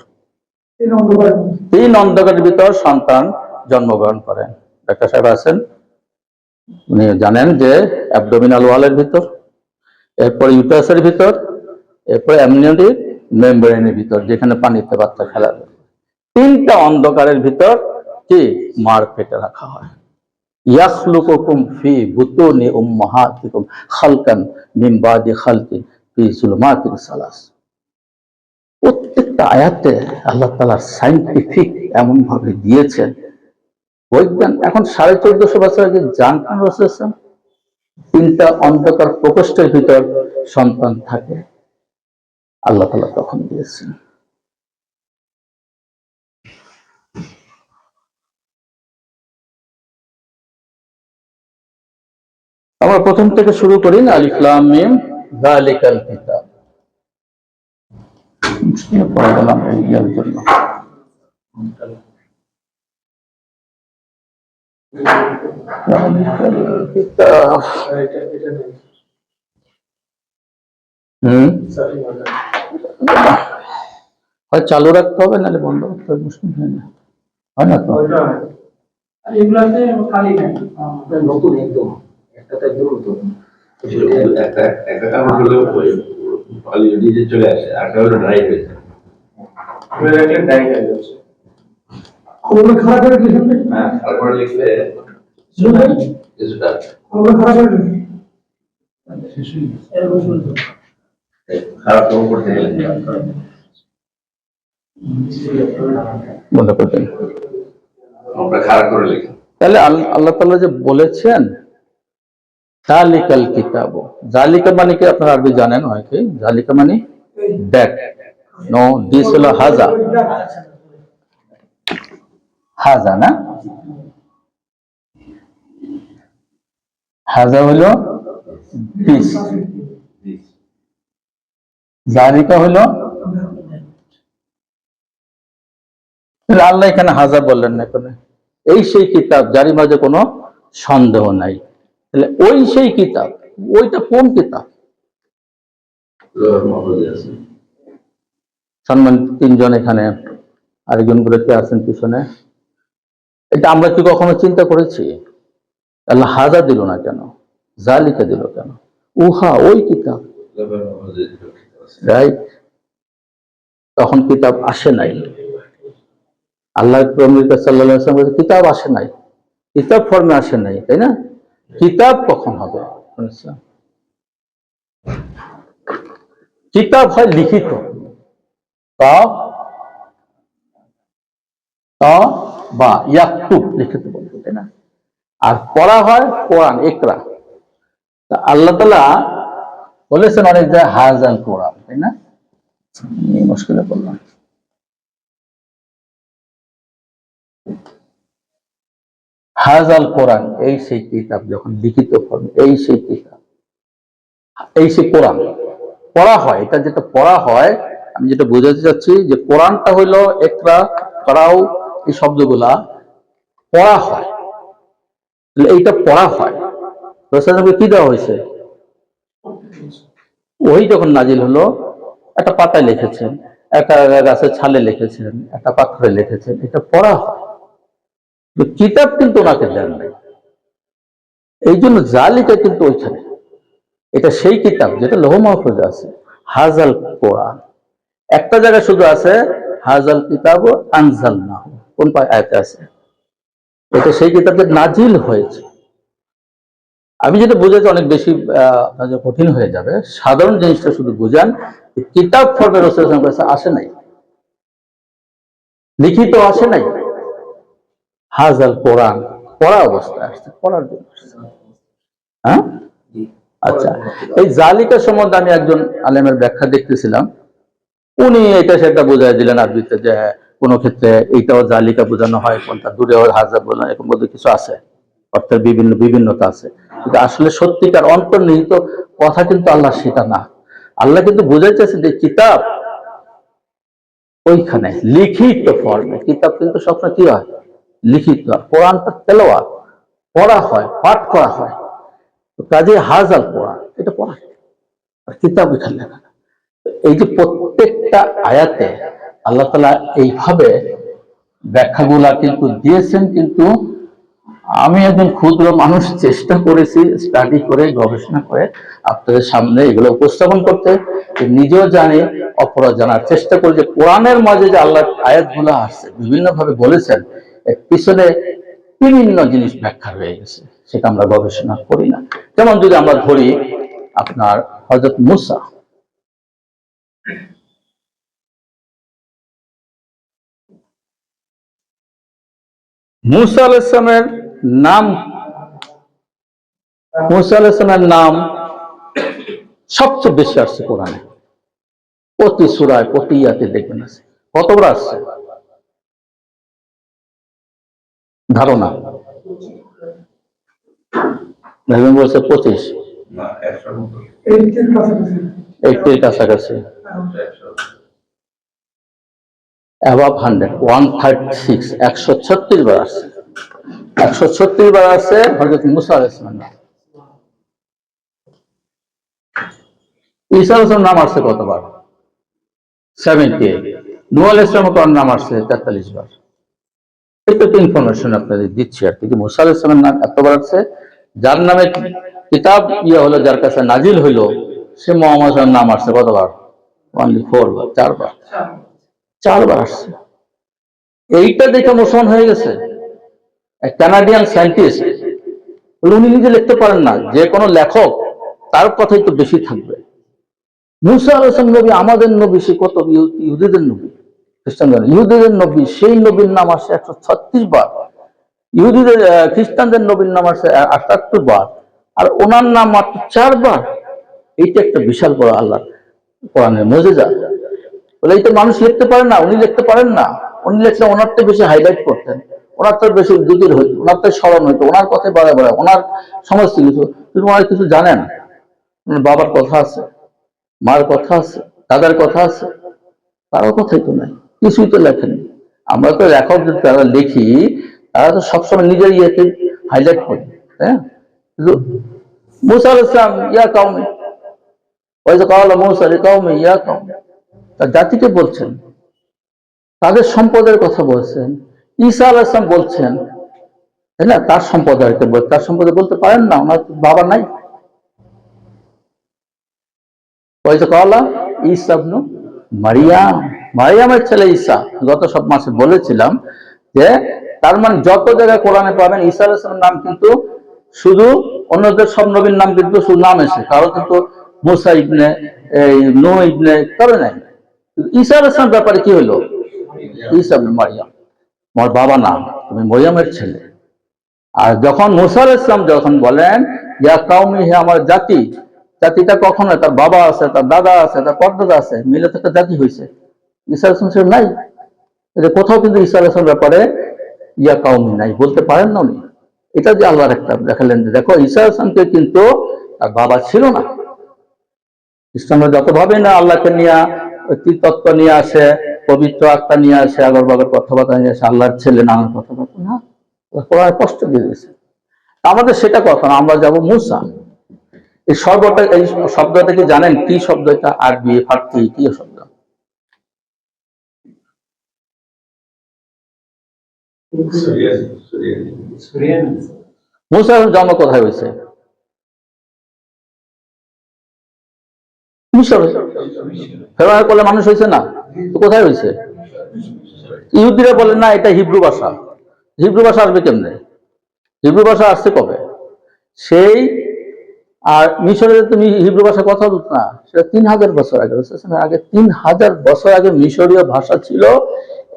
3 অন্ধকারের ভিতর সন্তান জন্মগ্রহণ করেন। ডাক্তার সাহেব আছেন, উনি জানেন যে অ্যাবডোমিনাল ওয়ালের ভিতর, এরপর ইউটারাসের ভিতর, এরপর অ্যামনিওটিক মেমব্রেনের ভিতর, যেখানে পানিতে বাচ্চা খেলা যায়। 3টা অন্ধকারের ভিতর কি মার পেটে রাখা হয়। ইয়াখলুকুকুম ফি বুতুনি উম্মাহাতিকুম খালকান মিন বাদি খালকিন ফি যুলুমাতিন সালাস। প্রত্যেকটা আয়াতে আল্লাহ তাআলা সায়েন্টিফিক এমন ভাবে দিয়েছেন, বৈজ্ঞান এখন 1450 বছর আগে জানতেন রাসূল 3টা অন্ধকার প্রকোষ্ঠের ভিতর সন্তান থাকে, আল্লাহ তাআলা তখন দিয়েছেন। আমরা প্রথম থেকে শুরু করি না, আলিফ লাম মিম যালিকাল কিতাব। পড়ে গেলাম এর জন্য। হয় চালু রাখতে হবে, নাহলে বন্ধ করতে হবে, মুশকিল হয় না, হয় না তো?
এগুলাতে খালি নাই, নতুন একদম, একটা তো একদম নতুন, একটা একটা কাম হলো খালি নিজে চলে আসে, আর হলো ড্রাই হয়ে যায়, পুরো একটা ড্রাই হয়ে যাচ্ছে। ওগুলো খারাপ করে লিখবে, হ্যাঁ তারপরে লিখলে কিছুটা ওগুলো খারাপ করে লিখবে, শেষ হয়ে গেছে। খারাপ কর্ম করতে গেলে
মনে করবেন
আমরা খারাপ করে লিখি।
তাহলে আল্লাহ তাআলা যে বলেছেন জালিকাল কিতাব, জালিকা মানে কি আপনারা আরবি জানেন অনেকে? জালিকা মানে দ্যাট, নো দিস হলো হাজা, হাজা না, হাজা হলো দিস, জালিকা হলো, আল্লাহ এখানে হাজা বললেন না এখানে, এই সেই কিতাব যারই মাঝে কোনো সন্দেহ নাই। তাহলে ওই সেই কিতাব, ওইটা কোন কিতাব? সম্মান তিনজন এখানে, আরেকজন করে কে আছেন পিছনে, এটা আমরা কি কখনো চিন্তা করেছি? আল্লাহ হাজা দিল না কেন, জালিকা দিল কেন? উহা ওই কিতাব, রাইট? তখন কিতাব আসে নাই, আল্লাহ সাল্লাল্লাহু আলাইহি ওয়াসাল্লাম বলেছে কিতাব আসে নাই, কিতাব ফর্মে আসে নাই, তাই না? কিতাব কখন হবে? কিতাব হয় লিখিত, বা ইয়াকতুব লিখিত বলতে, তাই না? আর পড়া হয় কোরআন, ইকরা। আল্লাহ তাআলা বলেছেন অনেক জায়গায় হাযাল কোরআন, তাই না? মুশকিলে বললাম, হাযাল কোরআন, এই সেই কিতাব যখন লিখিত ফর্মে, এই সেই কিতাব, এই সেই কোরআন পড়া হয়। এটা যেটা পড়া হয়, আমি যেটা বোঝাতে চাচ্ছি যে কোরআনটা হইলো ইকরা, পড়াও, এই শব্দগুলা পড়া হয়, এইটা পড়া হয়। রাসূলকে কি দেওয়া হয়েছে? ওই যখন নাজিল হলো, একটা পাতায় লিখেছেন, একটা গাছের ছালে লিখেছেন, একটা পাথরে লিখেছেন, এটা পড়া হয়, কিতাব কিন্তু ওনাকে দেন নাই। এই জন্য জালিকা কিন্তু ওইখানে, এটা সেই কিতাব যেটা লৌহ মাহফুজে আছে, হাযাল কোরআন। একটা জায়গায় শুধু আছে হাযাল কিতাব আনজালনাহু, কোন আয়াতে আছে? এটা সেই কিতাব যে নাজিল হয়েছে। আমি যেটা বোঝাচ্ছি অনেক বেশি কঠিন হয়ে যাবে, সাধারণ জিনিসটা শুধু বোঝান, কিতাব ফর্মে রাসূলের কাছে আসে নাই, লিখিত আসে নাই, হাযাল কোরআন পড়া অবস্থায় আসছে, পড়ার জন্য। হ্যাঁ, আচ্ছা, এই জালিকা সম্বন্ধে আমি একজন আলেমের ব্যাখ্যা দেখতেছিলাম, উনি এটা সেটা বোঝাই দিলেন আরবিতে যে কোন ক্ষেত্রে এইটাও জালিকা বোঝানো হয়, কোনটা দূরে হাজা বোঝানো, এরকম মধ্যে কিছু আছে, অর্থের বিভিন্নতা আছে। কিন্তু আসলে সত্যিকার অন্তর্নিহিত কথা কিন্তু আল্লাহ সেটা না। আল্লাহ কিন্তু বোঝাইতেছে যে কিতাব ওইখানে লিখিত ফর্মে, কিতাব কিন্তু সবসময় কি হয়? লিখিত। কোরআনটা তেলাওয়াত, পড়া হয়, পাঠ করা হয়, কাজে হাযাল কোরআন, এটা পড়া, আর কিতাব এখানে লেখা। এই যে প্রত্যেকটা আয়াতে আল্লাহ তাআলা এইভাবে ব্যাখ্যাগুলা কিন্তু দিয়েছেন। কিন্তু আমি একজন ক্ষুদ্র মানুষ, চেষ্টা করেছি স্টাডি করে, গবেষণা করে আপনাদের সামনে এগুলো উপস্থাপন করতে, নিজেও জানি, অপরা জানার চেষ্টা করি যে কোরআনের মাঝে যে আল্লাহ আয়াতগুলো আসছে, বিভিন্ন ভাবে বলেছেন, এর পিছনে বিভিন্ন জিনিস ব্যাখ্যা হয়ে গেছে, সেটা আমরা গবেষণা করি না। যেমন যদি আমরা ধরি আপনার হযরত মূসা, মূসা আলাইহিস সালামের নাম, মূসা আলাইহিস সালামের নাম সবচেয়ে বেশি আসছে কোরআনে, প্রতি সূরায়, প্রতি আয়াতে দেখবেন আছে। কতবার আসছে ধারণা? দেখবেন বলছে 25, 80 কাছাকাছি, অ্যাবাভ 100, 136, 136 বার আসছে, 136 বার আসছে হযরত মূসা আলাইহিস সালামের নাম। ঈসা আলাইহিস সালামের নাম আসছে কতবার? 78। নূহ আলাইহিস সালামের নাম আসছে 43 বার। এটা তো ইনফরমেশন আপনাদের দিচ্ছি আর কি, যে মূসা আলাইহিস সালামের নাম এতবার আসছে। যার নামে কিতাব হলো, যার কাছে নাজিল হইলো, সে মুহাম্মদ সাল্লাল্লাহু আলাইহি ওয়াসাল্লাম নাম আসছে কতবার? অনলি 4 বার, 4 বার, 4 বার আসছে। এইটা দেখে মুসলমান হয়ে গেছে। এক কানাডিয়ান সায়েন্টিস্ট, উনি নিজে লিখতে পারেন না, যে কোনো লেখক তার কথাই তো বেশি থাকবে, মুসা আলাইহিস সালাম নবী আমাদের নবী, সে কত ইহুদিদের নবী, খ্রিস্টানদের ইহুদিদের নবী, সেই নবীর নাম আসে 136 বার। ইহুদিদের খ্রিস্টানদের নবীর নাম আসে 78 বার, আর ওনার নাম মাত্র 4 বার। এইটা একটা বিশাল বড় আল্লাহ কোরআনের মুজিজা। বলে এই তো মানুষ লিখতে পারেন না, উনি লিখতে পারেন না। উনি লিখলে ওনারটা বেশি হাইলাইট করতেন, ওনারটা বেশি দিকের হইতো, ওনারটা স্মরণ হইতো, ওনার কথাই বাড়া বাড়া, ওনার সমস্ত কিছু। কিন্তু ওনার কিছু জানেন, ওনার বাবার কথা আছে, মার কথা আছে, দাদার কথা আছে, কারো কথাই তো নাই, কিছুই তো লেখেনি। আমরা তো লেখক যারা লিখি, তারা তো সবসময় নিজের ইয়েকে হাইলাইট করি। হ্যাঁ, কিন্তু মুসা আলাইহিস সালাম ইয়া কওমি, ওয়াইজ ক্বালা মুসা লিকাওমি ইয়া কওমি, তার জাতিকে বলছেন, তাদের সম্পদের কথা বলছেন। ঈসা আলাইহিস সালাম বলছেন, তাই না, তার সম্প্রদায়কে তার সম্পদে বলতে পারেন না, ওনার বাবা নাই। ওয়াইজ ক্বালা ঈসা ইবনু মারিয়াম, মারিয়ামের ছেলে ঈসা। গত সব মাসে বলেছিলাম যে তার মানে যত জায়গায় কোরআনে পাবেন ঈসা আলাইহিস সালামের নাম কিন্তু শুধু, অন্যদের সব নবীর নাম কিন্তু শুধু নাম এসে, কারো কিন্তু মুসা ইবনে নূহ ইবনে করে নাই। ঈসা আলাইহিস সালামের ব্যাপারে কি হলো, ঈসা ইবনে মারিয়াম, আমার বাবা নাম, তুমি মরিয়মের ছেলে। আর যখন মুসা আলাইহিস সালাম যখন বলেন ইয়া কওমি, হে আমার জাতি, জাতিটা কখন হয়, তার বাবা আছে, তার দাদা আছে, তার পরদাদা আছে, মিলে তো একটা জাতি হয়েছে। ঈসা আলাইহিস সালাম নাই, এটা কোথাও কিন্তু ঈসা আলাইহিস সালামের ব্যাপারে ইয়া কওমি নাই, বলতে পারেন না উনি। এটা যে আল্লাহর একটা দেখালেন যে দেখো ঈসা আলাইহিস সালামকে কিন্তু তার বাবা ছিল না। খ্রিস্টানরা যত ভাবে না আল্লাহকে নিয়ে তত্ত্ব নিয়ে আসে, পবিত্র আত্মা নিয়ে আসে, আগর বাগর কথাবার্তা নিয়ে আসে, আল্লাহর ছেলে নানান কথাবার্তা, না, কোরআনে কষ্ট দিয়ে দিয়েছে। আমাদের সেটা কথা না, আমরা যাব মুসা। এই শব্দটা, এই শব্দটা কি জানেন কি শব্দ? এটা আরবি, ফার্সি, কি শব্দ? মুসার জন্ম কোথায় হয়েছে? মিশরে। ফেরাউনের কোলে মানুষ হয়েছে না, তো কোথায় হয়েছে? ইহুদিরা বলেন না এটা হিব্রু ভাষা। হিব্রু ভাষা আসবে কেমনে? হিব্রু ভাষা আসছে কবে? সেই আর মিশরে তুমি হিব্রু ভাষা কথা বলত না, সেটা 3000 বছর আগে, আগে 3000 বছর আগে মিশরীয় ভাষা ছিল।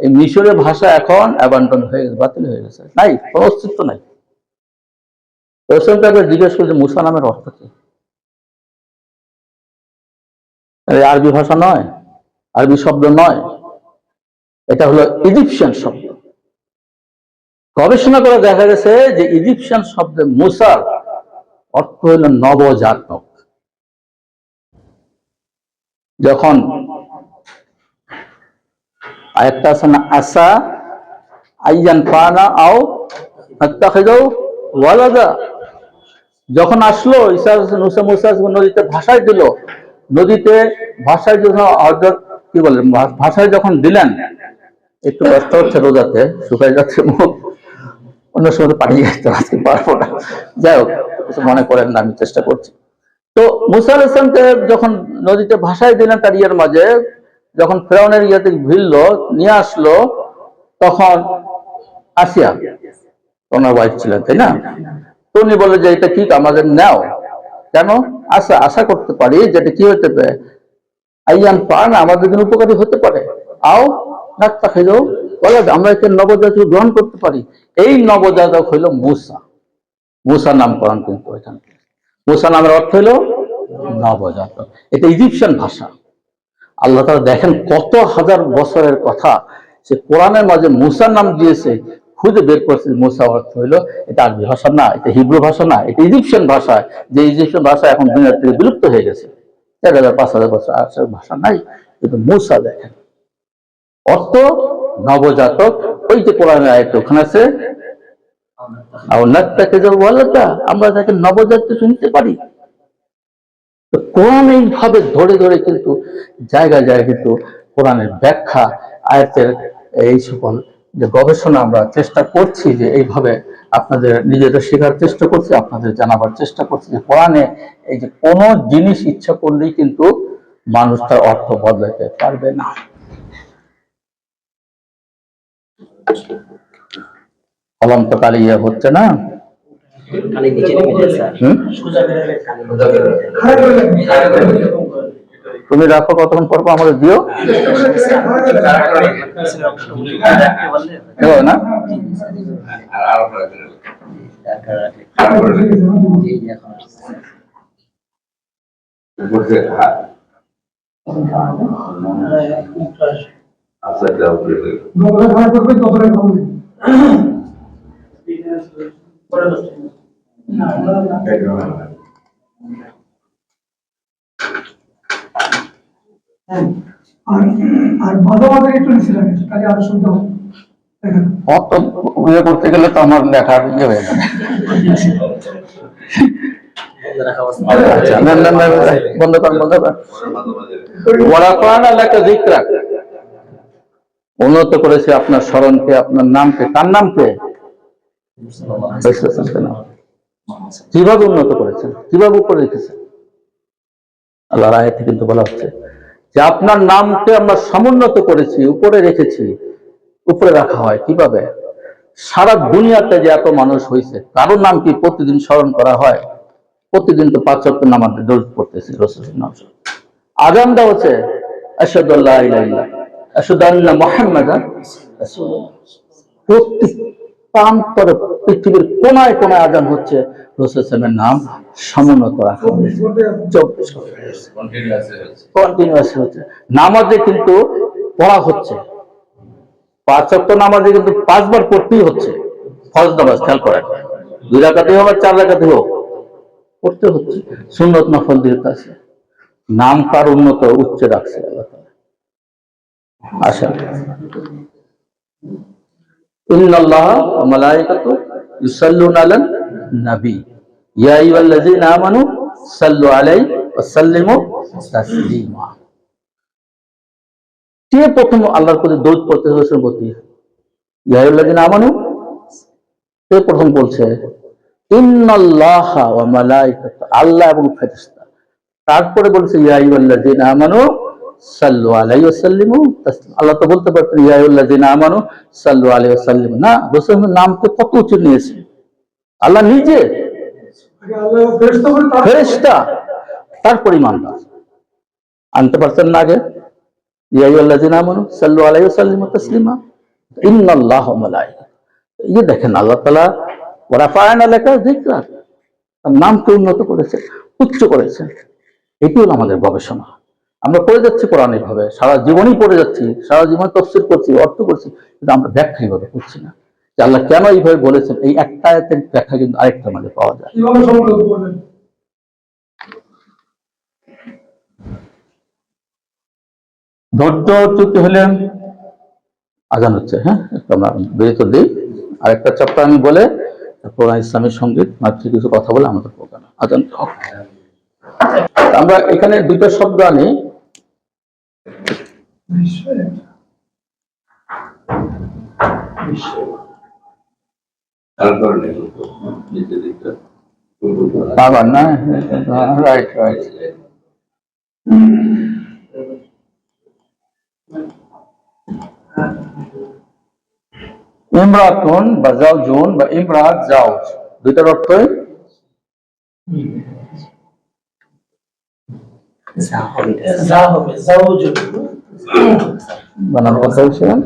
এই মিশরীয় ভাষা এখন অ্যাবান্ডন হয়ে গেছে, বাতিল হয়ে গেছে, নাই, কোনো অস্তিত্ব নাই। জিজ্ঞেস করছে মুসা নামের অর্থ কি? আরবি ভাষা নয়, আরবি শব্দ নয়, এটা হলো ইজিপশিয়ান শব্দ। গবেষণা করে দেখা গেছে যে ইজিপশিয়ান শব্দে মুসার অর্থ হইল নবজাতক। যখন আরেকটা আছে না, আসা আইয়ান পানা আও আত্তাখিযু ওয়ালাদা, যখন আসলো ঈসা মুসা নদীতে ভাষায় দিল, নদীতে ভাষায় যখন কি বলে ভাষায় যখন দিলেন, একটু কষ্ট হচ্ছে, রোজাতে শুকাই যাচ্ছে মুখ, অন্য সময় পাঠিয়ে যাচ্ছে, আজকে পারবো না। যাই হোক, কিছু মনে করেন না, আমি চেষ্টা করছি। তো মুসা আলাইহিস সালামকে যখন নদীতে ভাষায় দিলেন, তার ইয়ের মাঝে যখন ফেরাউনের ইয়েতে ভিড়লো, নিয়ে আসলো, তখন আসিয়া ওনার ওয়াইফ ছিলেন, তাই না? তো উনি বলে যে এটা কি আমাদের নেও, কেন? আশা করতে পারি যেটা কি হতে পারে, আইয়ান পান, আমাদের জন্য উপকারী হতে পারে, আও নাক্তা খেলেও বলে আমরা একে নবজাতক গ্রহণ করতে পারি। এই নবজাতক হইল মুসা। মুসা নামকরণ কিন্তু এখানে, মুসা নামের অর্থ হইল নবজাতক। এটা ইজিপশিয়ান ভাষা। আল্লাহ তাআলা দেখেন কত হাজার বছরের কথা সে কোরআনের মাঝে মুসার নাম দিয়েছে, খুঁজে বের করছে। মুসা অর্থ হইলো, এটা আরবি ভাষা না, এটা হিব্রু ভাষা না, এটা ইজিপশিয়ান ভাষা। যে ইজিপশিয়ান ভাষা এখন দুনিয়া থেকে বিলুপ্ত হয়ে গেছে, 4000-5000 বছর আগের ভাষা নাই, কিন্তু মুসা দেখেন অর্থ নবজাতক। ওই যে কোরআনের আয়াত ওখানে আছে, আমরা তাকে নবজাতক শুনতে পারি। কোরআন এইভাবে ধরে ধরে কিন্তু জায়গায় জায়গায় কিন্তু কোরআনের ব্যাখ্যা, আয়াতের এই সকল যে গবেষণা আমরা চেষ্টা করছি, যে এইভাবে আপনাদের নিজেদের শেখার চেষ্টা করছি, আপনাদের জানাবার চেষ্টা করছি যে কোরআনে এই যে কোনো জিনিস ইচ্ছা করলেই কিন্তু মানুষ তার অর্থ বদলাতে পারবে না। কলম তো কালি হচ্ছে না, তুমি রাখো, কতক্ষণ পর আমাদের দিও দেখো না।
আর মাঝে একটু নিচে রাখেন, কাজে আরো সুবিধা হবে।
অত ইয়ে করতে গেলে তো আমার লেখা ইয়ে হয়ে যাবে। আচ্ছা, না, না, না, বন্ধ কর, বন্ধ কর। ওরা কোরআন লেখা যিকরা উন্নত করেছে আপনার স্মরণকে, আপনার নামকে। কার নামকে? কিভাবে উন্নত করেছেন, কিভাবে উপরে রেখেছেন? আল্লাহর আয়াতে কিন্তু বলা হচ্ছে যে আপনার নামকে আমরা সমুন্নত করেছি, উপরে রেখেছি। উপরে রাখা হয় কিভাবে? সারা দুনিয়াতে যে এত মানুষ হয়েছে, কারোর নাম কি প্রতিদিন স্মরণ করা হয়? প্রতিদিন তো 5 ওয়াক্ত নামাজ দরুদ পড়তেছি রাসূলের নাম। আযান দেওয়া হচ্ছে আশহাদু আল্লা ইলাহা ইল্লাল্লাহ, আশহাদু আন্না মুহাম্মাদান রাসূলুল্লাহ। প্রত্যেক প্রান্তরে, পৃথিবীর কোনায় কোনায় আযান হচ্ছে, রাসূলের নাম সমুন্নত রাখা হয়েছে। 24 কন্টিনিউয়াস হচ্ছে। নামাজে কিন্তু পড়া হচ্ছে, 5 ওয়াক্ত নামাজে কিন্তু 5 বার পড়তেই হচ্ছে। ফরজ নামাজ খেয়াল করেন, 2 রাকাতে হোক আর 4 রাকাতে হোক পড়তে হচ্ছে। সুন্নত নফল দিয়ে আছে। নাম কার উন্নত উচ্চে রাখছে আল্লাহ তাআলা। আশা ইন্নাল্লাহা ওয়া মালাইকাতুহু ইউসাল্লুনা আলান নবী ইয়া আইয়ুহাল্লাযীনা আমানু সাল্লু আলাইহি ওয়া সাল্লিমু তাসলিমা। কে প্রথম আল্লাহর প্রতি দরুদ পড়তে হয়েছে? প্রতি ইয়া আইয়ুহাল্লাযীনা আমানু কে প্রথম বলছে? ইন্নাল্লাহা ওয়া মালাইকাতুহু, আল্লাহ এবং ফেরেশতা। তারপরে বলছে ইয়া আইয়ুহাল্লাযীনা আমানু সাল্লু আলাইহি ওয়া সাল্লিমু তাসলিমা। আল্লাহ তো বলতে পারতেন ইয়া আইয়ুহাল্লাযীনা আমানু সাল্লু আলাইহি ওয়া সাল্লিমু, না, রাসূলের নামকে কত উঁচু নিয়েছে আল্লাহ নিজে, ফেরেশতা, তারপর ঈমানদার। আনতে পারছেন না আগে ইয়া আইয়ুহাল্লাযীনা আমানু সাল্লু আলাইহি ওয়া সাল্লিমু তাসলিমা, ইন্নাল্লাহা ওয়া মালাইকাতুহু। এই দেখেন আল্লাহ তাআলা ওয়া রাফা'না লাকা যিকরা, তার নামকে উন্নত করেছে, উচ্চ করেছে। এটি হলো আমাদের গবেষণা। আমরা পড়ে যাচ্ছি কোরআন এইভাবে, সারা জীবনই পড়ে যাচ্ছি, সারা জীবন তাফসীর করছি, অর্থ করছি, কিন্তু আমরা ব্যাখ্যা এইভাবে করছি না যে আল্লাহ কেন এইভাবে বলেছেন। এই একটা আয়াতের ব্যাখ্যা কিন্তু আরেকটার মধ্যে পাওয়া যায়।
কিভাবে সম্পর্ক করবেন?
ধৈর্যচ্যুতি হলে আজান হচ্ছে। হ্যাঁ, একটু আমরা বিরত দিই। আরেকটা চ্যাপ্টার আমি বলে কোরআন ইসলামের সঙ্গীত মাত্র কিছু কথা বলে আমাদের প্রোগ্রাম আজান। আমরা এখানে দুটো শব্দ আনি। আবার না, রাইট রাইট। ইমরাতুন বা জাওজুন বা ইমরাত জাওজ, দুইটার অর্থই বানানোর কথা বলছিলাম।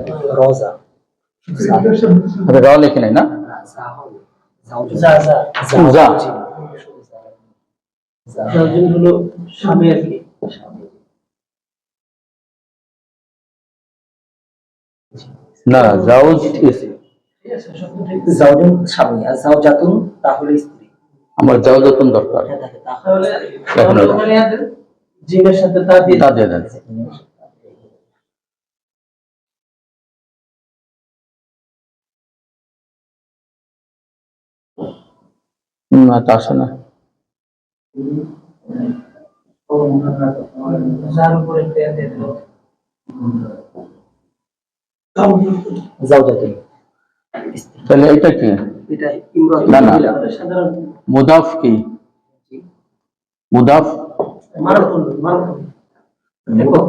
র লিখে নাই না,
হলো স্বামী আর কি।
না, জাওজ
জাওজুন স্বামী আর জাওজাতুন তাহলে স্ত্রী।
আমার জাওজাতুন দরকার,
তাহলে
এখন
জিমের সাথে তা দিয়ে
দেন। না, তা আসে না।
যার উপরে পেয়ে দিয়ে দিল জাওজাতুন।
তাহলে এটা কি?
এটা ইমরাত।
না না,
সাধারণ
মুদাফ কি? মুদাফ
মারফুন মারফুন দেখো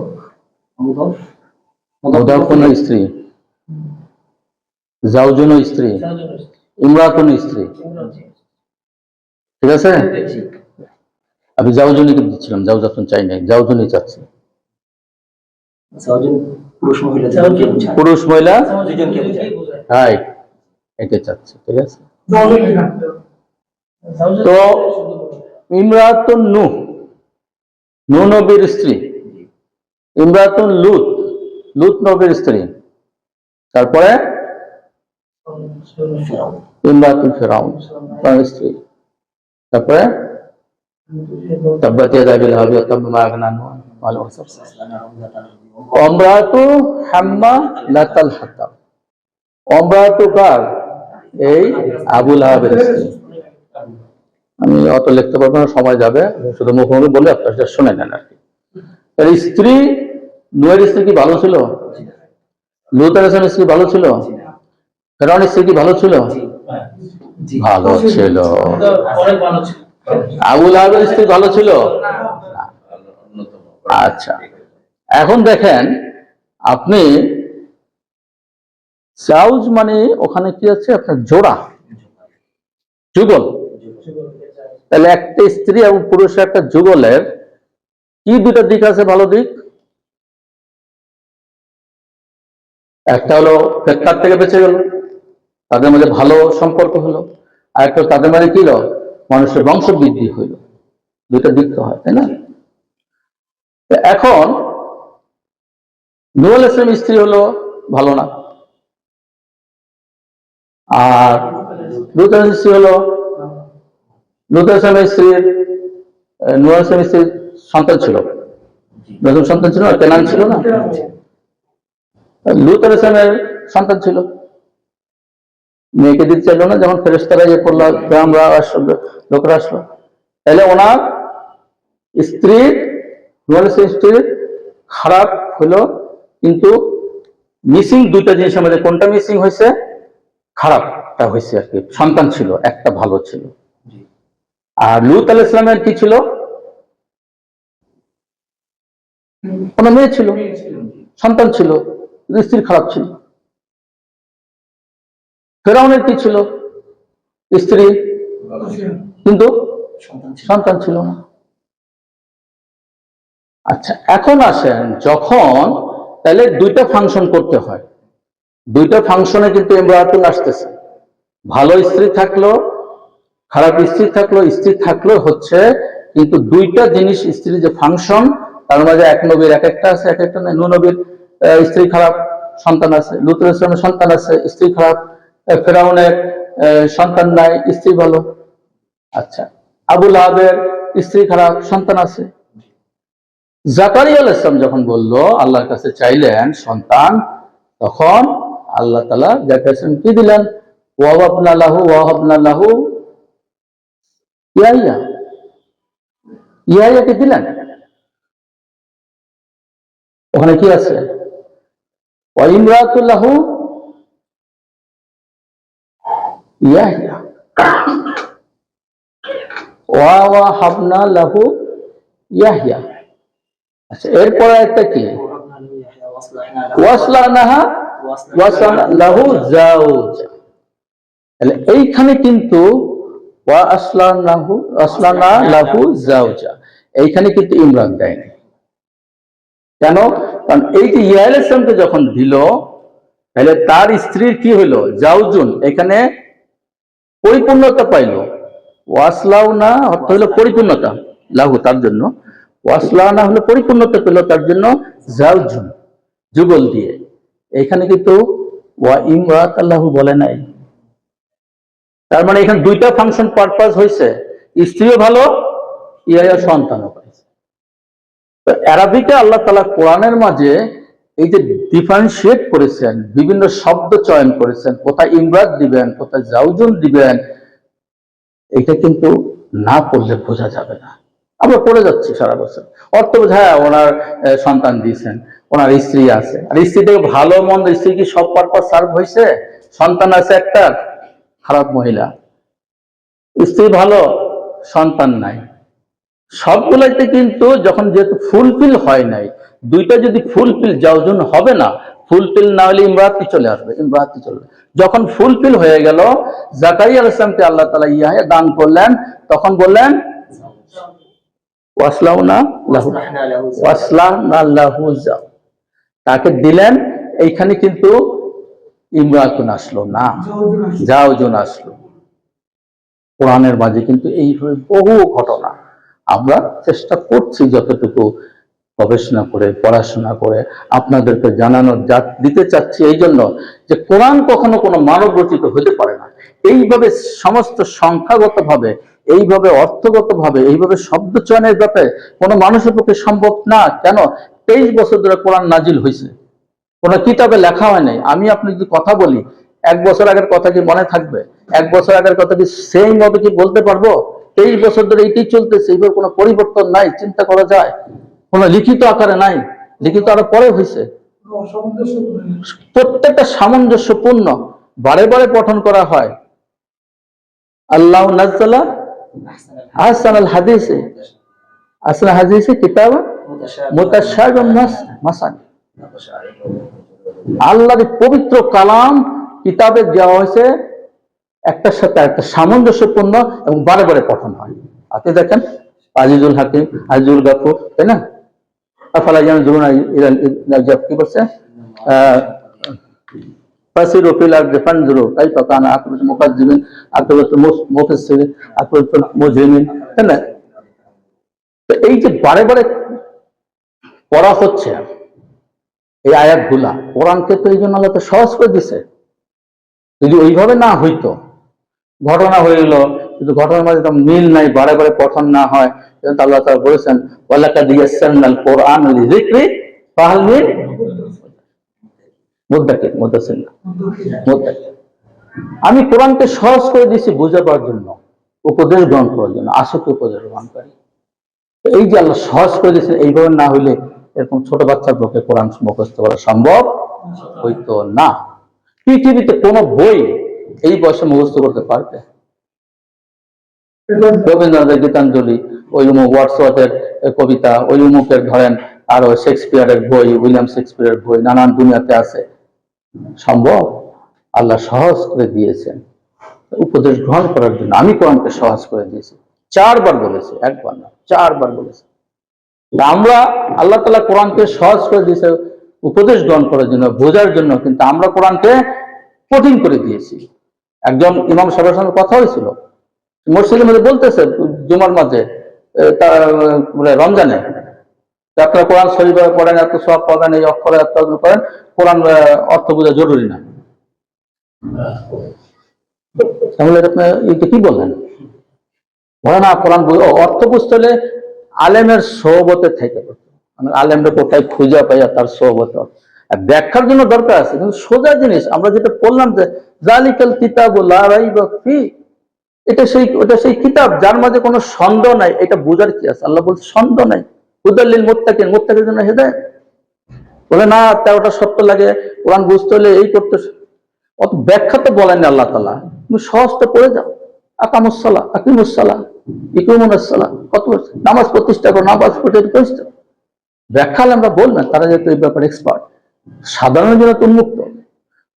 মুদাফ
মুদাফ কোন স্ত্রী, জাওজুন স্ত্রী, ইমরাতুন স্ত্রী। ঠিক আছে, আমি জাওজুনি দিচ্ছিলাম, জাওজাতুন চাই নাই, জাওজুনি চাচ্ছি।
সাউজন পুরুষ মহিলা
পুরুষ মহিলা
দুজনকে বোঝায়।
রাইট, এটা চাচ্ছে, ঠিক আছে।
জওজুল কিনা
তো ইমরাতুন নূহ, নূহ নবীর স্ত্রী, ইমরাতুন লূত, লূত নবীর স্ত্রী, তারপরে ইমরাতুল ফিরাউন তার স্ত্রী, তারপরে তাব্বাত ইয়াদা আবি লাহাব ওয়া তাব মা আগনা আনহু মালুহু ওয়া সাব। ইমরাতু হাম্মালাতাল হাতাব, ইমরাতু কার? এই আবু লাহাবের স্ত্রী। আমি অত লিখতে পারবো না, সময় যাবে, শুধু মুখোমুখি বলে আপনারা শুনে নেন আর কি। এর স্ত্রী, নূহের স্ত্রী কি ভালো ছিল? লূত আলাইহিস সালামের স্ত্রী ভালো ছিল? ফেরাউনের স্ত্রী কি ভালো ছিল? ভালো ছিল।
অনেক ভালো ছিল।
আবু লাহাবের স্ত্রী ভালো ছিল? আচ্ছা, এখন দেখেন আপনি, জাউজ মানে ওখানে কি আছে আপনার? জোড়া, যুগল। তাহলে একটা স্ত্রী এবং পুরুষের একটা যুগলের কি দুটো দিক আছে ভালো দিক? একটা হলো ফেতনার থেকে বেঁচে গেল, তাদের মধ্যে ভালো সম্পর্ক হলো, আর একটা তাদের মধ্যে কি হলো? মানুষের বংশ বৃদ্ধি হইল। দুইটা দিক তো হয়, তাই না? তো এখন নূহ আলাইহিস সালামের স্ত্রী হলো ভালো না, আর লূত আলাইহিস স্ত্রী হলো, লূত আলাইহিস সালামের স্ত্রীর, নূহ আলাইহিস সালামের স্ত্রীর সন্তান ছিল, নতুন সন্তান ছিল না, কেনান ছিল না? লূত আলাইহিস সালামের সন্তান ছিল, মেয়েকে দিতে চাইলো না, যেমন ফেরেশতারা ইয়ে করলো, আমরা আসলো, লোকরা আসলো, তাহলে ওনার স্ত্রীর, নূহ আলাইহিস সালামের স্ত্রীর খারাপ হলো, কিন্তু মিসিং দুইটা জিনিসের মধ্যে কোনটা মিসিং হয়েছে? খারাপটা হয়েছে আর কি। সন্তান ছিল, একটা ভালো ছিল। আর লূত আলাইহিস সালামের কি ছিল? কোনো মেয়ে ছিল, সন্তান ছিল, স্ত্রী খারাপ ছিল। ফেরাউনের কি ছিল? স্ত্রী, কিন্তু সন্তান ছিল না। আচ্ছা, এখন আসেন, যখন তাহলে দুইটা ফাংশন করতে হয়, দুইটা ফাংশনে কিন্তু ইমরাতুন আসতেছে। ভালো স্ত্রী থাকলো, খারাপ স্ত্রী থাকলো, স্ত্রী থাকলো হচ্ছে, কিন্তু দুইটা জিনিস স্ত্রীর যে ফাংশন, তার মাঝে এক নবীর এক একটা আছে, এক একটা নূহ নবীর স্ত্রী খারাপ, সন্তান আছে, লূত আলাইহিস সালামের সন্তান আছে, স্ত্রী খারাপ, ফেরাউনের সন্তান নাই, স্ত্রী ভালো। আচ্ছা, আবু লাহাবের স্ত্রী খারাপ, সন্তান আছে। জাকারিয়া আলাইহিস সালাম যখন বলল, আল্লাহর কাছে চাইলেন সন্তান, তখন আল্লাহ তাআলা জাকারিয়া সালাম কি দিলেন? ওয়াহাবনা লাহু ইয়াহইয়া, ইয়াহইয়াকে দিলেন। ওখানে কি আছে? ওয়া ইমরাতুল লাহু ইয়াহইয়া ওয়া ওয়াহাবনা লাহু ইয়াহইয়া। আচ্ছা, এরপরে একটা কি? ওয়াসলানাহা ওয়াসলানা লাহু যাওজা। তাহলে এইখানে কিন্তু ওয়া আসলানা লাহু যাওজা, এইখানে কিন্তু ইমরান দেয়নি। কেন? কারণ এই যে ইয়া আলাইহিস সালামকে যখন দিল, তাহলে তার স্ত্রীর কি হলো? যাওজুন, এখানে পরিপূর্ণতা পাইল। ওয়াসলাউনা অর্থ হলো পরিপূর্ণতা, লাহু তার জন্য, ওয়াসলানা হলো পরিপূর্ণতা পেল তার জন্য, যাওজুন যুগল দিয়ে। এখানে কিন্তু ওয়া ইমরাতাল্লাহু বলে নাই। তার মানে এখানে দুইটা ফাংশন পারপাস হয়েছে, স্ত্রীও ভালো, ইয়া সন্তানও পাইছে। তো আরবিতে আল্লাহ তাআলা কোরআনের মাঝে এই যে ডিফারেন্সিয়েট করেছেন, বিভিন্ন শব্দ চয়ন করেছেন, কোথায় ইমরাত দিবেন, কোথায় যাওজুন দিবেন, এটা কিন্তু না পড়লে বোঝা যাবে না। আমরা পড়ে যাচ্ছি সারা বছর, অর্থ হ্যাঁ ওনার সন্তান দিয়েছেন, ওনার স্ত্রী আছে, আর স্ত্রী থেকে ভালো মন্দ, স্ত্রী কি সব পারপাস সার্ভ হয়েছে? সন্তান আছে একটা, খারাপ মহিলা, স্ত্রী ভালো, সন্তান নাই, সবগুলাইতে কিন্তু যখন যেহেতু ফুলফিল হয় নাই, দুইটা যদি ফুলফিল, যাওজুন হবে না, ফুলফিল না হলে ইমরাতি চলে আসবে, ইমরাতি চলবে। যখন ফুলফিল হয়ে গেল, জাকারিয়া আলাইহিস সালামকে আল্লাহ তাআলা ইয়াহইয়া দান করলেন, তখন বললেন ওয়াসলাউনা লাহু, ওয়াসলানা লাহু যাও। তাকে দিলেন, এইখানে কিন্তু ইমরাতুন আসলো না, জাওজুন আসলো। কোরআনের মাঝে কিন্তু এইভাবে বহু ঘটনা আমরা চেষ্টা করছি যতটুকু গবেষণা করে পড়াশোনা করে আপনাদেরকে দিতে চাচ্ছি, এই জন্য যে কোরআন কখনো কোনো মানব রচিত হতে পারে না। এইভাবে সমস্ত সংখ্যাগত ভাবে, এইভাবে অর্থগত ভাবে, এইভাবে শব্দ চয়নের ব্যাপারে কোনো মানুষের পক্ষে সম্ভব না। কেন? 23 বছর ধরে কোরআন নাজিল হয়েছে, কোনো কিতাবে লেখা হয় নাই। আমি আপনি যদি কথা বলি, 1 বছর আগের কথা কি মনে থাকবে? 1 বছর আগের কথা কি সেই ভাবে কি বলতে পারবো? 23 বছর ধরে এইটাই চলতেছে, এইভাবে কোনো পরিবর্তন নাই, চিন্তা করা যায়? কোনো লিখিত আকারে নাই, লিখিত আরো পরে হয়েছে। প্রত্যেকটা সামঞ্জস্যপূর্ণ, বারে বারে পঠন করা হয়। আল্লাহ নাজ্জালা আহসানাল হাদিসে, আসল হাদিসে কিতাব মুতাশাবিহুন মাসানি। আল্লাহর পবিত্র কালাম কিতাবে দেওয়া হয়েছে, একটার সাথে একটা সামঞ্জস্যপূর্ণ এবং বারে বারে পঠন হয়। আপনি দেখেন আজিজুল হাকিম, আজিজুল গাফুর, তাই না? আফালা ইয়ানজুরুনা ইলাল জাব, কি বলছে? ফাসিরু ফিল আরদি ফানজুরু কাইফা কানা আকিবাতুল মুকাজ্জিবিন, আকিবাতুল মুফাসসিরিন, আকিবাতুল মুজরিমিন, তাই না? তো এই যে বারে বারে পড়া হচ্ছে এই আয়াতগুলা, কোরআনকে তো এই জন্য আল্লাহ তো সহজ করে দিছে। যদি ওইভাবে না হইতো, ঘটনা হয়ে গেল, কিন্তু ঘটনার মাঝে তো মিল নাই, বারে বারে পঠন না হয়, আল্লাহ তাআলা বলেছেন ওয়ালাকাদ ইয়াসসারনাল কোরআন লিযিকরি ফাহাল মিন মুদ্দাকির, মুদ্দাসির না, মুদ্দাকির। আমি কোরআনকে সহজ করে দিয়েছি বুঝাবার জন্য, উপদেশ গ্রহণ করার জন্য, আসুক উপদেশ গ্রহণকারী। এই যে আল্লাহ সহজ করে দিয়েছেন, এইভাবে না হইলে এরকম ছোট বাচ্চার পক্ষে কোরআন মুখস্থ করা সম্ভব হইতো না। পৃথিবীতে কোন বই এই বয়সে মুখস্থ করতে পারবে? রবীন্দ্রনাথের গীতাঞ্জলি, ওই ওয়ার্ডসওয়ার্থের কবিতা, ওই উমুকের ধরেন আরো শেক্সপিয়ারের বই, উইলিয়াম শেক্সপিয়ারের বই, নানান দুনিয়াতে আছে। সম্ভব? আল্লাহ সহজ করে দিয়েছেন উপদেশ গ্রহণ করার জন্য। আমি কোরআনকে সহজ করে দিয়েছি, 4 বার বলেছি, 1 বার না, 4 বার বলেছি। আমরা আল্লাহ তাআলা কোরআনকে সহজ করে দিয়েছে উপদেশ গ্রহণ করার জন্য, বোঝার জন্য, কিন্তু আমরা কোরআনকে কঠিন করে দিয়েছি। একজন ইমাম সাহেবের সঙ্গে কথা হয়েছিল, মসজিদের মধ্যে বলতেছে জুমার মাঝে, রমজানে, আপনারা কোরআন শরীফ পড়েন, এত সওয়াব পাবেন, এই অক্ষরে এত করেন, কোরআন অর্থ বোঝা জরুরি না। তাহলে আপনি এটা কি বললেন? বলে না, কোরআন অর্থ বুঝতে হলে আলেমের সোহবতে থেকে, মানে আলেমরা কোথায় খুঁজে পাইয়া তার সোহবত ব্যাখ্যার জন্য দরকার আছে। কিন্তু সোজা জিনিস আমরা যেটা বললাম যে যালিকাল কিতাবু লা রাইবা ফি, ওটা সেই কিতাব যার মাঝে কোনো সন্দেহ নাই, এটা বোঝার কি আছে? আল্লাহ বলছে সন্দেহ নাই, হুদাল লিল মুত্তাকিন, মুত্তাকির জন্য হেদায়েত। বলে না, তা ওটা সত্য লাগে, কোরআন বুঝতে হলে এই করতে, অত ব্যাখ্যা তো বলেন আল্লাহ তাআলা, তুমি সহজটা পড়ে যাও। আকামুসসালাহ, আকিমুসসালাহ, ইকুমুনাসসালাহ, কত নামাজ প্রতিষ্ঠা করো, নামাজ প্রতিষ্ঠা। ব্যাখ্যা আমরা বলবেন, তারা যেহেতু এই ব্যাপারে এক্সপার্ট, সাধারণ জন্য তো উন্মুক্ত।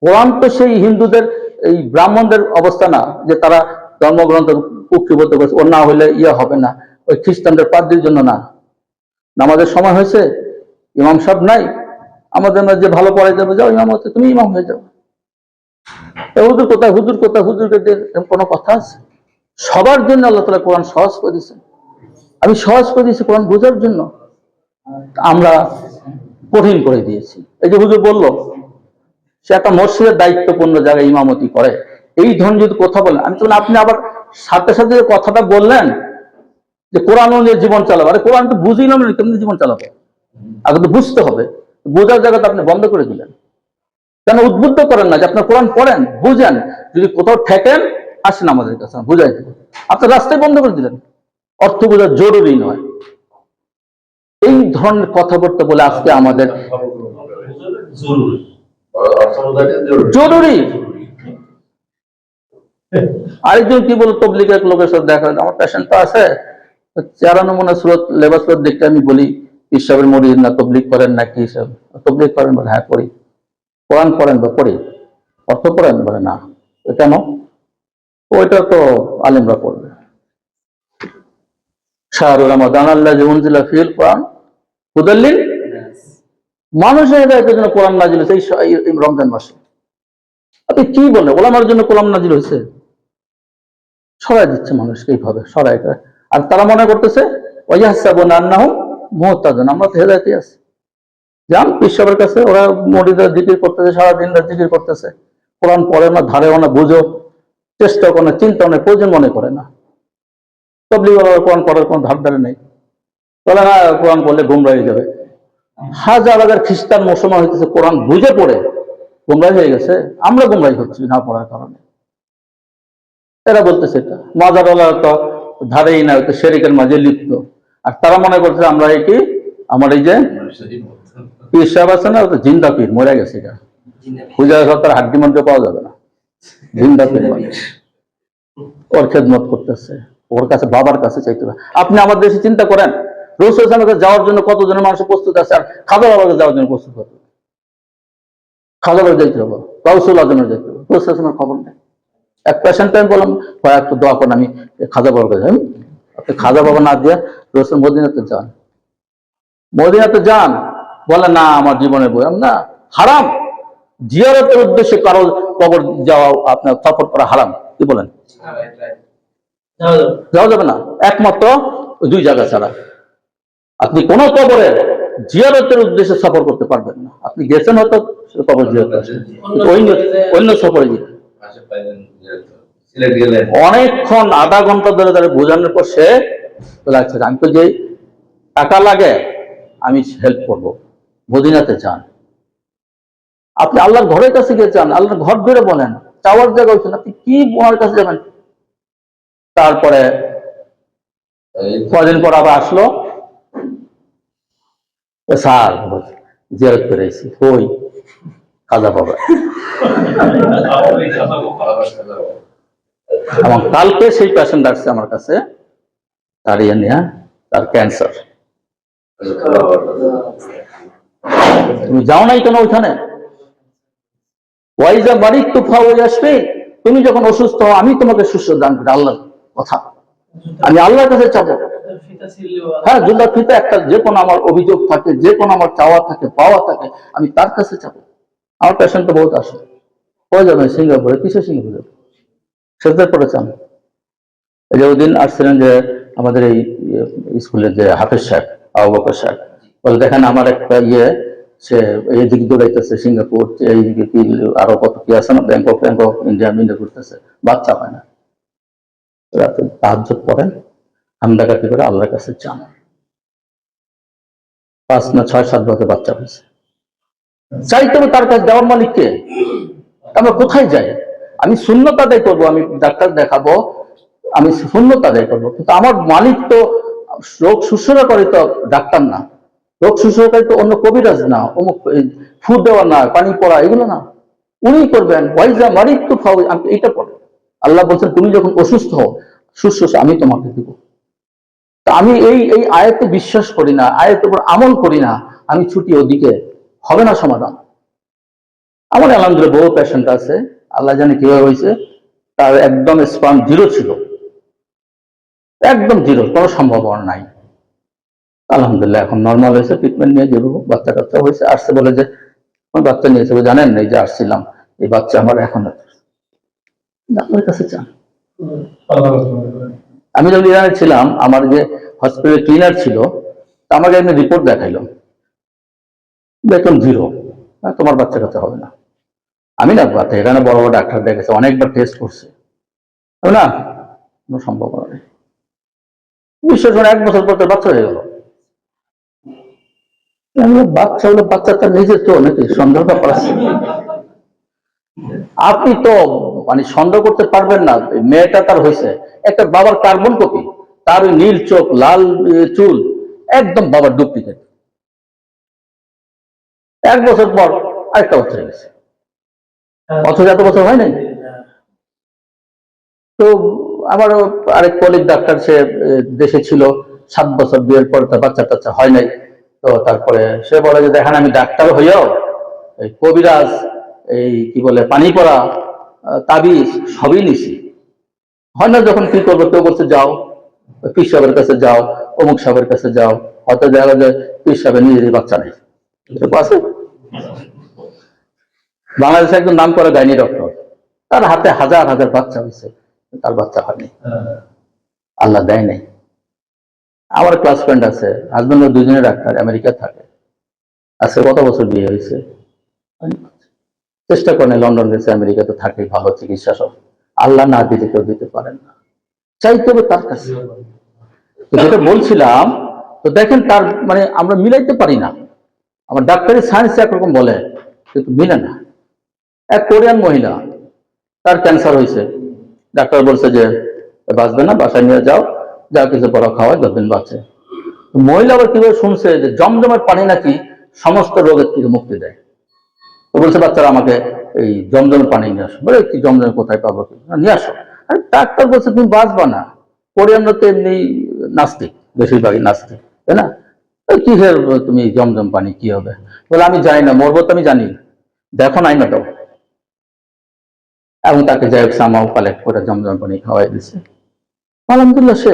কোরআন তো সেই হিন্দুদের, এই ব্রাহ্মণদের অবস্থা না যে তারা ধর্মগ্রন্থ উক্তিবদ্ধ করেছে, ও না হইলে ইয়ে হবে না, ওই খ্রিস্টানদের পাদ্রির জন্য না। নামাজের সময় হয়েছে, ইমাম সাহেব নাই, আমাদের যে ভালো পড়াই যাবে, যাও ইমাম হচ্ছে, তুমি ইমাম হয়ে যাও। হুজুর কোথায়, হুজুর কোথায়, হুজুরকে কোনো কথা আছে? সবার জন্য আল্লাহ তাআলা কোরআন সহজ করে দিয়েছেন। আমি সহজ করে দিয়েছি কোরআন বোঝার জন্য, আমরা কঠিন করে দিয়েছি। এই যে হুজুর বললো, সে একটা মসজিদের দায়িত্বপূর্ণ জায়গায় ইমামতি করে, এই ধরনের যদি কথা বলেন, আমি তো আপনি আবার সাথে সাথে যে কথাটা বললেন যে কোরআন অনুযায়ী জীবন চালাবো, আরে কোরআন তো বুঝিলাম না, কেমনি জীবন চালাবো? আগে তো বুঝতে হবে, বোঝার জায়গাটা আপনি বন্ধ করে দিলেন কেন? উদ্বুদ্ধ করেন না যে আপনার কোরআন পড়েন, বুঝেন, যদি কোথাও ঠেকেন আসেন আমাদের কাছে, বুঝাই দেবেন। আপনার রাস্তায় বন্ধ করে দিলেন, অর্থ বোঝা জরুরি নয়। এই ধরনের কথাবার্তা বলে আজকে আমাদের জরুরি। আরেকজন কি বল, তবলিগের লোকের সাথে দেখা, আমার পেশেন্ট তো আছে, 4 নমুনা সুরত লেবাস দেখতে আমি বলি, ইসাবের মরিদ না, তবলিগ করেন নাকি? হিসাব তবলিগ করেন? বলে হ্যাঁ করি। কোরআন পড়েন? বা পড়ি। অর্থ পড়েন? বলে না। কেন? ওইটা তো আলেমরা পড়বে। শাহরুর রমাদান আল্লাযী উনজিলা ফীহিল কোরআন হুদাল লিন মানুষের হেদায়েতের জন্য কোরআন নাজিল হয়েছে এই রমজান মাসে। আপনি কি বলেন ওলামার জন্য কোরআন নাজিল হয়েছে? সরাই দিচ্ছে মানুষকে এইভাবে সরাই। আর তারা মনে করতেছে ওয়াহসাবুনা আন্নাহুম মুহতাদুন, আমরা তো হেদায়েতে আছি। যান পিসাবের কাছে, ওরা মরিদা জিকির করতেছে, সারাদিন রাত জিকির করতেছে, কোরআন পড়ে না, ধারেও না, বুঝো চেষ্টা করে না, চিন্তা নেই, প্রয়োজন মনে করে না। তবলিগওয়ালারা কোরআন পড়ার কোনো ধারে নেই, বলে না কোরআন পড়লে গুমরাহ হয়ে যাবে। হাজার হাজার খ্রিস্টান মুসলমান হইতেছে কোরআন বুঝে পড়ে গুমরাহ হয়ে গেছে, আমরা গুমরাহ হচ্ছি না পড়ার কারণে। এরা বলতেছে এটা মাজারওয়ালা তো ধারেই না, হয়তো শেরিকের মাঝে লিপ্ত। আর তারা মনে করছে আমরা এই কি আমার এই যে পীর সাহেব আছে না, তো জিন্দা পীর, মরে গেছে, এটা পূজা তার হাড্ডি মধ্যে পাওয়া যাবে না, জিন্দা পীর ওর খেদমত করতেছে, ওর কাছে বাবার কাছে চাইতে হবে। আপনি আমাদের দেশে চিন্তা করেন রাসূল সাল্লাল্লাহু আলাইহি ওয়াসাল্লামের যাওয়ার জন্য কতজনের মানুষ প্রস্তুত আছে, আর খাজা বাবাকে যাওয়ার জন্য প্রস্তুত হবে। খাজা বাবা যাইতে হবে, গাউসুল আজমের যাইতে হবে, রাসূল সাল্লাল্লাহু আলাইহি ওয়াসাল্লামের খবর নেই। এক পেশেন্ট আমি বললাম ভাই একটু দোয়া করেন, আমি খাজা বাবার কাছে। আপনি খাজা বাবা না দিয়ে রাসূল মদিনাতে যান, মদিনাতে যান। বলে না আমার জীবনে বই না, হারাম। জিয়ারতের উদ্দেশ্যে কারো কবর যাওয়া আপনার সফর করা হারাম। কি বলেন? যাওয়া যাবে না, একমাত্র দুই জায়গা ছাড়া। আপনি কোন কবরে জিয়ারতের উদ্দেশ্যে সফর করতে পারবেন না। আপনি গেছেন হয়তো কবর জিয়ারত, অন্য সফরে যেতে অনেকক্ষণ আধা ঘন্টা ধরে তারা বোঝানোর পর সে লাগছে আমি তো যে টাকা লাগে আমি হেল্প করব, মদিনাতে যান। আপনি আল্লাহর ঘরের কাছে গিয়ে চান, আল্লাহর ঘর ধরে বলেন, চাওয়ার জায়গা হচ্ছেন, আপনি কি ওনার কাছে যাবেন? তারপরে কদিন পর আবার আসলো, স্যার জিয়ারত করে এসেছি, ওই খাজা বাবা। এবং কালকে সেই পেশেন্ট আসছে আমার কাছে, তার ইয়ে নিয়ে, তার ক্যান্সার। তুমি যাও নাই কেন ওইখানে? ওয়াইজা বাড়ির তুফা ওই আসবে, তুমি যখন অসুস্থ হও আমি তোমাকে সুস্থ দান করি, আল্লাহর কথা। আমি আল্লাহর কাছে চাবো। হ্যাঁ, জুল্লা ফিতা একটা, যে কোনো আমার অভিযোগ থাকে, যে কোনো আমার চাওয়া থাকে, পাওয়া থাকে, আমি তার কাছে চাবো। আমার পেশেন্ট তো বহুত আসে, কয়ে যাবে সিঙ্গাপুরে, কিসে সিঙ্গাপুরে সেটার পরে চান। এই যে ওদিন আসছিলেন যে আমাদের এই স্কুলের যে হাফেজ সাহেব, আবু বকর সাহেব, বলে দেখেন আমার একটা ইয়ে, সে এইদিকে দৌড়াইতেছে সিঙ্গাপুর, এইদিকে কি আরো কত কি আছে না, ব্যাংকক ইন্ডিয়া করতেছে, বাচ্চা হয় না। রাতে তাহাজ্জুদ পড়েন, কান্দাকাটি করে আল্লাহর কাছে চান। 5 না 6-7 বছর বাচ্চা হয়েছে। চাইতে হবে তার কাছে, দেওয়ার মালিককে। আমরা কোথায় যাই? আমি সুন্নত আদায় করবো, আমি ডাক্তার দেখাবো, আমি সুন্নত আদায় করবো, কিন্তু আমার মালিক তো রোগ শুশ্রূষা করে, তো ডাক্তার না। রোগ শুশ্রূষাকারী তো অন্য কবিরাজ না, অমুক ফুড দেওয়া না, পানি পড়া এগুলো না, উনি করবেন। ওয়াইজা মারিদ তো খাও, এটা পড়ে। আল্লাহ বলছেন তুমি যখন অসুস্থ হও, শুশ্রূষা আমি তোমাকে দিব। তা আমি এই আয়াতে বিশ্বাস করি না, আয়াতের উপর আমল করি না, আমি ছুটি, ওদিকে হবে না সমাধান। আমার আলহামদুলিল্লাহ বহু পেশেন্ট আছে, আল্লাহ জানে কিভাবে হয়েছে, তার একদম স্পাম 0 ছিল, একদম 0, কোনো সম্ভাবনা নাই। আলহামদুলিল্লাহ এখন নর্মাল হয়েছে, ট্রিটমেন্ট নিয়ে যাবো, বাচ্চা কাচ্চা হয়েছে। আসছে বলে যে আমার বাচ্চা নিয়েছে, জানেন এই যে আসছিলাম, এই বাচ্চা আমার এখন আপনার কাছে চান। আমি যখন ইরানে ছিলাম, আমার যে হসপিটাল ক্লিনার ছিল, আমাকে এমনি রিপোর্ট দেখাইলাম, বেতন 0, তোমার বাচ্চা কাচ্চা হবে না। আমি না বাচ্চা, এখানে বড় বড় ডাক্তার দেখেছে, অনেকবার টেস্ট করছে, না কোনো সম্ভাবনা নেই। বিশ্বাস করে 1 বছর পর বাচ্চা হয়ে গেল। বাচ্চা হলো বাচ্চা তার নিজের তো নাকি সন্দেহ পাচ্ছে। আপনি তো মানে সন্দেহ করতে পারবেন না, মেয়েটা তার হয়েছে একটা বাবার কার্বন কপি, তার ওই নীল চোখ, লাল চুল, একদম বাবার ডুপ্লিকেট। 1 বছর পর আরেকটা বাচ্চা হয়ে গেছে, অথচ এত বছর হয় নাই। তো আমার আরেক কলিগ ডাক্তার, সে দেশে ছিল, 7 বছর বিয়ের পর তার বাচ্চা টাচ্চা হয় নাই। তো তারপরে সে বলে যে দেখেন আমি ডাক্তার হইয়াও এই কবিরাজ, এই কি বলে পানি পড়া, তাবিজ সবই নিছি, হয় না। যখন কি করবো, কেউ বলছে যাও পীর সাহেবের কাছে যাও, অমুক সাহেবের কাছে যাও, হয়তো দেখা যায় পীর সাহেবের নিজেরই বাচ্চা নেই, এরকম আছে? বাংলাদেশে একজন নাম করা গাইনি ডক্টর, তার হাতে হাজার হাজার বাচ্চা হয়েছে, তার বাচ্চা হয়নি, আল্লাহ দেয় নাই। আমার ক্লাস ফ্রেন্ড আছে, হাজবেন্ড দুজনে ডাক্তার, আমেরিকা থাকে, আজকে কত বছর বিয়ে হয়েছে, চেষ্টা করেন, লন্ডন গেছে, আমেরিকাতে থাকে, ভালো চিকিৎসা সব, আল্লাহ না দিতে কেউ দিতে পারেন না, চাইতে হবে তার কাছে। তো যেটা বলছিলাম, তো দেখেন তার মানে আমরা মিলাইতে পারি না, আমার ডাক্তারি সায়েন্স একরকম বলে কিন্তু মিলে না। এক কোরিয়ান মহিলা, তার ক্যান্সার হয়েছে, ডাক্তার বলছে যে বাঁচবে না, বাসায় নিয়ে যাও, যা কিছু বড় খাওয়ায় 10 দিন বাঁচে। মহিলা আবার কিভাবে শুনছে যে জমজমের পানি নাকি সমস্ত রোগের থেকে মুক্তি দেয়, তো বলছে বাচ্চারা আমাকে এই জমজমের পানি নিয়ে আসো। বলে কি জমজম কোথায় পাবো, নিয়ে আসো। আর ডাক্তার বলছে তুমি বাঁচবা না, কোরিয়ানরা তো এমনি নাস্তিক, বেশিরভাগই নাস্তিক, তাই না, কি তুমি জমজম পানি কি হবে? বলে আমি জানি না, মরবো তো আমি জানি, দেখো নাই না দাও। এবং তাকে যাই হোক সামাও কালেক্ট করে জমজম পানি খাওয়াই দিছে, আলহামদুলিল্লাহ সে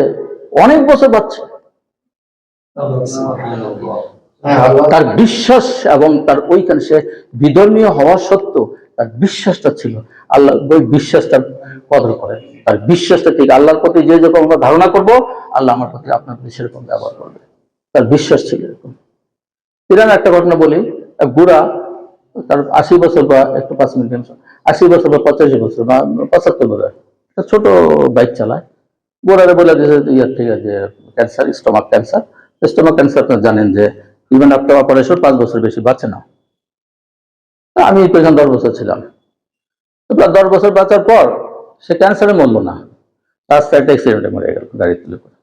অনেক বছর বাঁচছে। তার বিশ্বাস এবং তার ওইখানে সে বিধর্মীয় হওয়া সত্ত্বেও তার বিশ্বাসটা ছিল, আল্লাহ ওই বিশ্বাসটার কদর করে, তার বিশ্বাসটা ঠিক, আল্লাহর প্রতি যে যখন আমরা ধারণা করবো, আল্লাহ আমার প্রতি আপনার প্রতি সেরকম ব্যবহার করবে, তার বিশ্বাস ছিল এরকম। ইরান একটা ঘটনা বলি, এক বুড়া, তার 80 বছর বা একটু 5 মিনিট, 80 বছর বা 85 বছর বা 75 বছর, ছোট বাইক চালায়, বুড়ারে বলে দিয়েছে ইয়ার ঠিক আছে cancer, stomach cancer. Stomach cancer আপনারা জানেন যে ইভেন আফটার অপারেশন 5 বছর বেশি বাঁচে না। আমি তখন 10 বছর ছিলাম, 10 বছর বাঁচার পর সে ক্যান্সারে মরলো না, রাস্তায় একটা অ্যাক্সিডেন্টে মরে গেল, গাড়ি তুলে করে।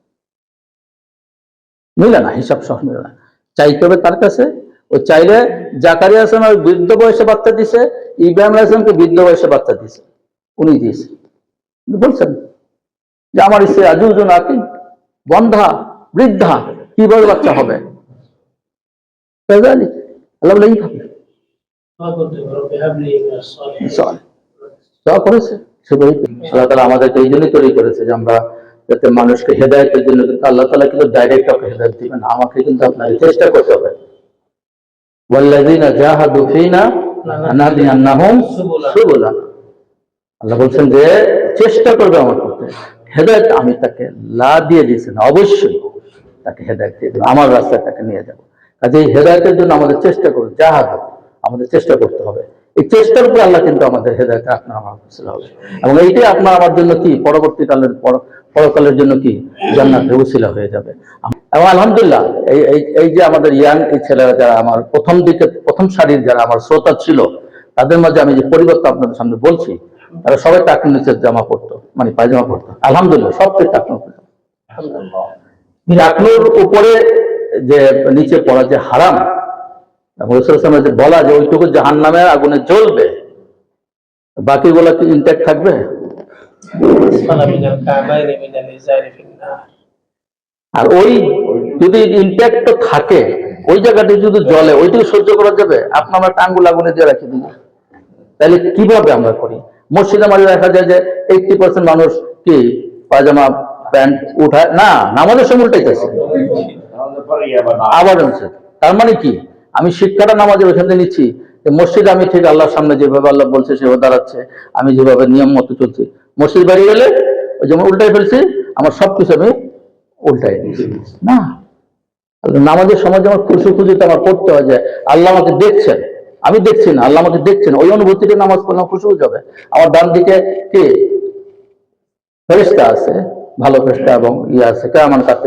মিলে না, হিসাব সহ মিলে না, চাইতে হবে তার কাছে। ও চাইলে জাকারিয়া হাসান বৃদ্ধ বয়সে বাচ্চা দিছে, ইব্রাহিম হাসানকে বৃদ্ধ বয়সে বাচ্চা দিছে, উনি দিয়েছে, বলছেন যে আমার স্ত্রী আজুজন আতি বন্ধা বৃদ্ধা, কিভাবে বাচ্চা হবে? আল্লাহ বলে এইভাবে করেছে, আল্লাহ তাআলা আমাদেরকে এই জন্যই তৈরি করেছে যে আমরা যাতে মানুষকে হেদায়েতের জন্য, কিন্তু আল্লাহ তাআলা কিন্তু ডাইরেক্ট আপনাকে হেদায়েত দিবেন, আমাকে কিন্তু আপনাকে চেষ্টা করতে হবে। ওয়াল্লাযীনা জাহাদু ফীনা লানাহদিয়ান্নাহুম সুবুলানা, আল্লাহ বলছেন যে চেষ্টা করবে আমার করতে, হেদায়েত আমি তাকে লা দিয়ে দিয়েছেন, অবশ্যই তাকে হেদায়েত দিয়ে দেবো, আমার রাস্তায় তাকে নিয়ে যাবো। কাজে এই হেদায়েতের জন্য আমাদের চেষ্টা করবো, জাহাদ আমাদের চেষ্টা করতে হবে, এই চেষ্টার উপরে আল্লাহ কিন্তু আমাদের হেদায়েত আপনার আমার হবে, এবং এইটাই আপনার আমার জন্য কি পরবর্তীকালের পরকালের জন্য কি জান্নাতের উসিলা হয়ে যাবে। এবং আলহামদুলিল্লাহ এই যে আমাদের ইয়াং এই ছেলেরা যারা আমার প্রথম সারির যারা আমার শ্রোতা ছিল, তাদের মাঝে আমি যে পরিবর্তন আপনাদের সামনে বলছি, তারা সবাই টাকনুর নিচের জামা পড়তো, মানে পায়জামা পড়তো, আলহামদুলিল্লাহ সবচেয়ে টাকনুর পড়তো। টাকনুর উপরে যে নিচে পড়া যে হারাম, যে বলা যে ওইটুকু জাহান্নামের আগুনে জ্বলবে, বাকিগুলা কি ইনট্যাক্ট থাকবে? আর ওই যদি ইনট্যাক্ট থাকে, ওই জায়গাটি যদি জ্বলে, ওইটাকে সহ্য করা যাবে? আপনার আমরা আঙ্গুল আগুনে দিয়ে রাখি দিই, তাহলে কিভাবে আমরা করি? মসজিদে মাঝে দেখা যায় যে 80% মানুষ কি পায়জামা প্যান্ট উঠায় না, নামাজের সময় উল্টাইতেছে, আবার তার মানে কি আমি শিক্ষাটা নামাজের ওইখান থেকে নিচ্ছি, মসজিদে আমি ঠিক আল্লাহর সামনে যেভাবে আল্লাহ বলছে সেভাবে দাঁড়াচ্ছে, আমি যেভাবে নিয়ম মতো চলছি, মসজিদ বাড়ি গেলে ওই যেমন উল্টাই ফেলছি, আমার সবকিছু আমি উল্টাই দিচ্ছি না। নামাজের সময় যেমন খুশি আমার করতে হয় যে আল্লাহ আমাকে দেখছেন, আমি দেখছি না, আল্লাহ আমাকে দেখছেন, ওই অনুভূতিতে নামাজ পড়লে খুশি হয়ে যাবে। আমার ডান দিকে কে ফেরেশতা আছে, ভালো ফেরেশতা, এবং ইয়ে আছে কেমন কাটতে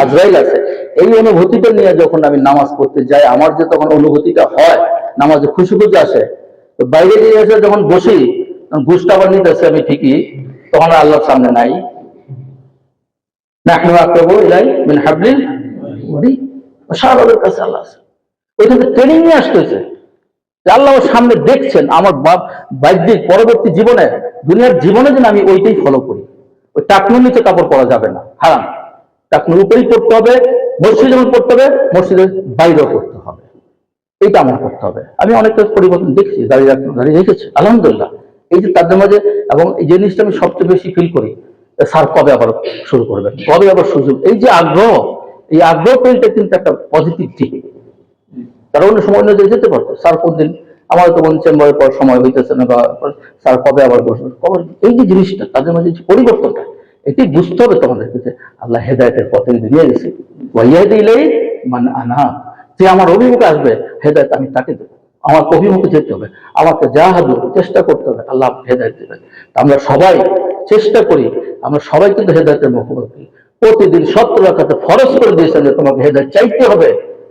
আজরাইল আছে, এই অনুভূতিটা নিয়ে যখন আমি নামাজ পড়তে যাই, আমার যে তখন অনুভূতিটা হয়, নামাজে খুশি আসে, তো বাইরে গিয়ে এসে যখন বসি, ঘুষটা আবার নিতেছে আমি ঠিকই, তখন আল্লাহর সামনে নাই, নাহনু আকরাবু ইলাইহি মিন হাবলিল ওয়ারিদ, শাহবাগের কাছে আল্লাহ আছে। ওইখানে ট্রেনিং নিয়ে আসতেছে যে আল্লাহ ওর সামনে দেখছেন, আমার বাহ্যিক পরবর্তী জীবনে, দুনিয়ার জীবনে যেন আমি ওইটাই ফলো করি। ওই টাকনুর নিচে কাপড় পরা যাবে না, হারাম, টাকনুর উপরেই পড়তে হবে, মসজিদে যেমন পড়তে হবে, মসজিদের বাইরেও পড়তে হবে, এইটা আমার করতে হবে। আমি অনেক পরিবর্তন দেখছি, দাঁড়িয়ে রেখেছি আলহামদুলিল্লাহ, এই যে তাদের মাঝে, এবং এই জিনিসটা আমি সবচেয়ে বেশি ফিল করি, স্যার কবে আবার শুরু করবেন, কবে আবার সুযোগ, এই যে আগ্রহ, এই আগ্রহ তৈরিটা কিন্তু একটা পজিটিভ দিক, তারা অন্য সময় অন্য জায়গায় যেতে পারতো। স্যার কোন দিন আমার তো মনে চেম্বারের পর সময় হইতেছে না, বা স্যার কবে আবার বসবে, কবে, এই যে জিনিসটা তাদের মাঝে যে পরিবর্তনটা, এটি বুঝতে হবে তোমাদেরকে যে আল্লাহ হেদায়েতের পথে নিয়ে গেছে। ওয়াইয়াদি ইলাই মান আনা, যে আমার অভিমুখে আসবে হেদায়েত আমি তাকে দেবো। আমার অভিমুখে যেতে হবে, আমাকে জাহাদু চেষ্টা করতে হবে, আল্লাহ হেদায়েত দেবেন। আমরা সবাই চেষ্টা করি, আমরা সবাই কিন্তু হেদায়েতের মুখোমুখি। প্রতিদিন 70 রাকাতে ফরজ করে দিয়েছেন যে তোমাকে হেদায়েত চাইতে হবে,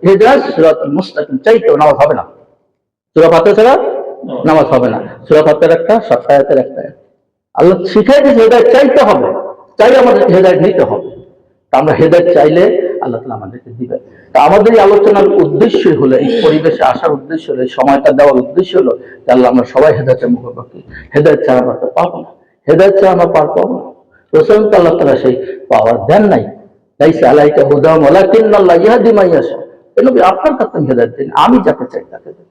হেদায়েত সিরাতাল মুস্তাকিম চাইতে হবে, নামাজ হবে না। সূরা ফাতিহা ছাড়া নামাজ হবে না। সূরা ফাতিহার একটা, আয়াতের একটা আল্লাহ শিখাই দিয়েছে হেদায়েত চাইতে হবে, চাই আমাদের হেদায়েত নিতে হবে। তা আমরা হেদায়েত চাইলে আল্লাহ তাআলা আমাদেরকে দিবেন। তা আমাদের এই আলোচনার উদ্দেশ্য হলো, এই পরিবেশে আসার উদ্দেশ্য হলো, এই সময়টা দেওয়ার উদ্দেশ্য হলো যে আল্লাহ আমরা সবাই হেদায়েতের মুখোমুখি। হেদায়েত ছাড়া আমরা তো পাবো না, হেদায়েত ছাড়া আমরা পার পাবো না। রাসূলকে আল্লাহ তাআলা সেই পাওয়ার দেন নাই। লাইসা আলাইকা হুদাহুম ওয়ালাকিন্নাল্লাহ ইয়াহদি মান ইয়াশা। এই নবী আপনার কাছে হেদায়েত দিন, আমি যাকে চাই তাকে দেব।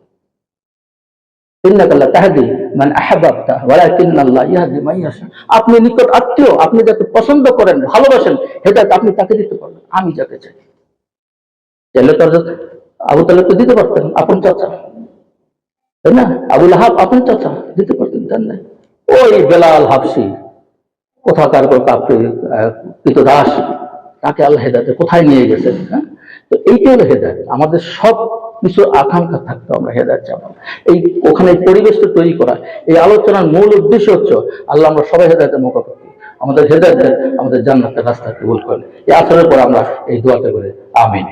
ইন্নাকা তাহদি মান আহবাবতা ওয়ালাকিন্নাল্লাহ ইয়াহদি মান ইয়াশা। আপনি নিকট আত্মীয়, আপনি যাকে পছন্দ করেন, ভালোবাসেন, হেদায়েত আপনি তাকে দিতে পারবেন, আমি যাকে চাই। চাইলে তো আবু তালেবকে দিতে পারতেন, আপন চাচা, তাই না? আবু লাহাব আপন চাচা, দিতে পারতেন, দেন না। ওই বেলাল হাবশি কোথাকার কৃতদাস, তাকে আল্লাহ হেদায়েতে কোথায় নিয়ে গেছেন। হ্যাঁ, তো এইটা হলো হেদায়েত। আমাদের সব কিছু আকাঙ্ক্ষা থাকতো আমরা হেদায়েত চাবো, এই ওখানে পরিবেশটা তৈরি করা। এই আলোচনার মূল উদ্দেশ্য হচ্ছে আল্লাহ আমরা সবাই হেদায়েতের মুখোমুখি, আমাদের হেদায়েত, আমাদের জান্নাতের রাস্তা কবুল করেন। এই আসরের পর আমরা এই দোয়াটা করে আমিন।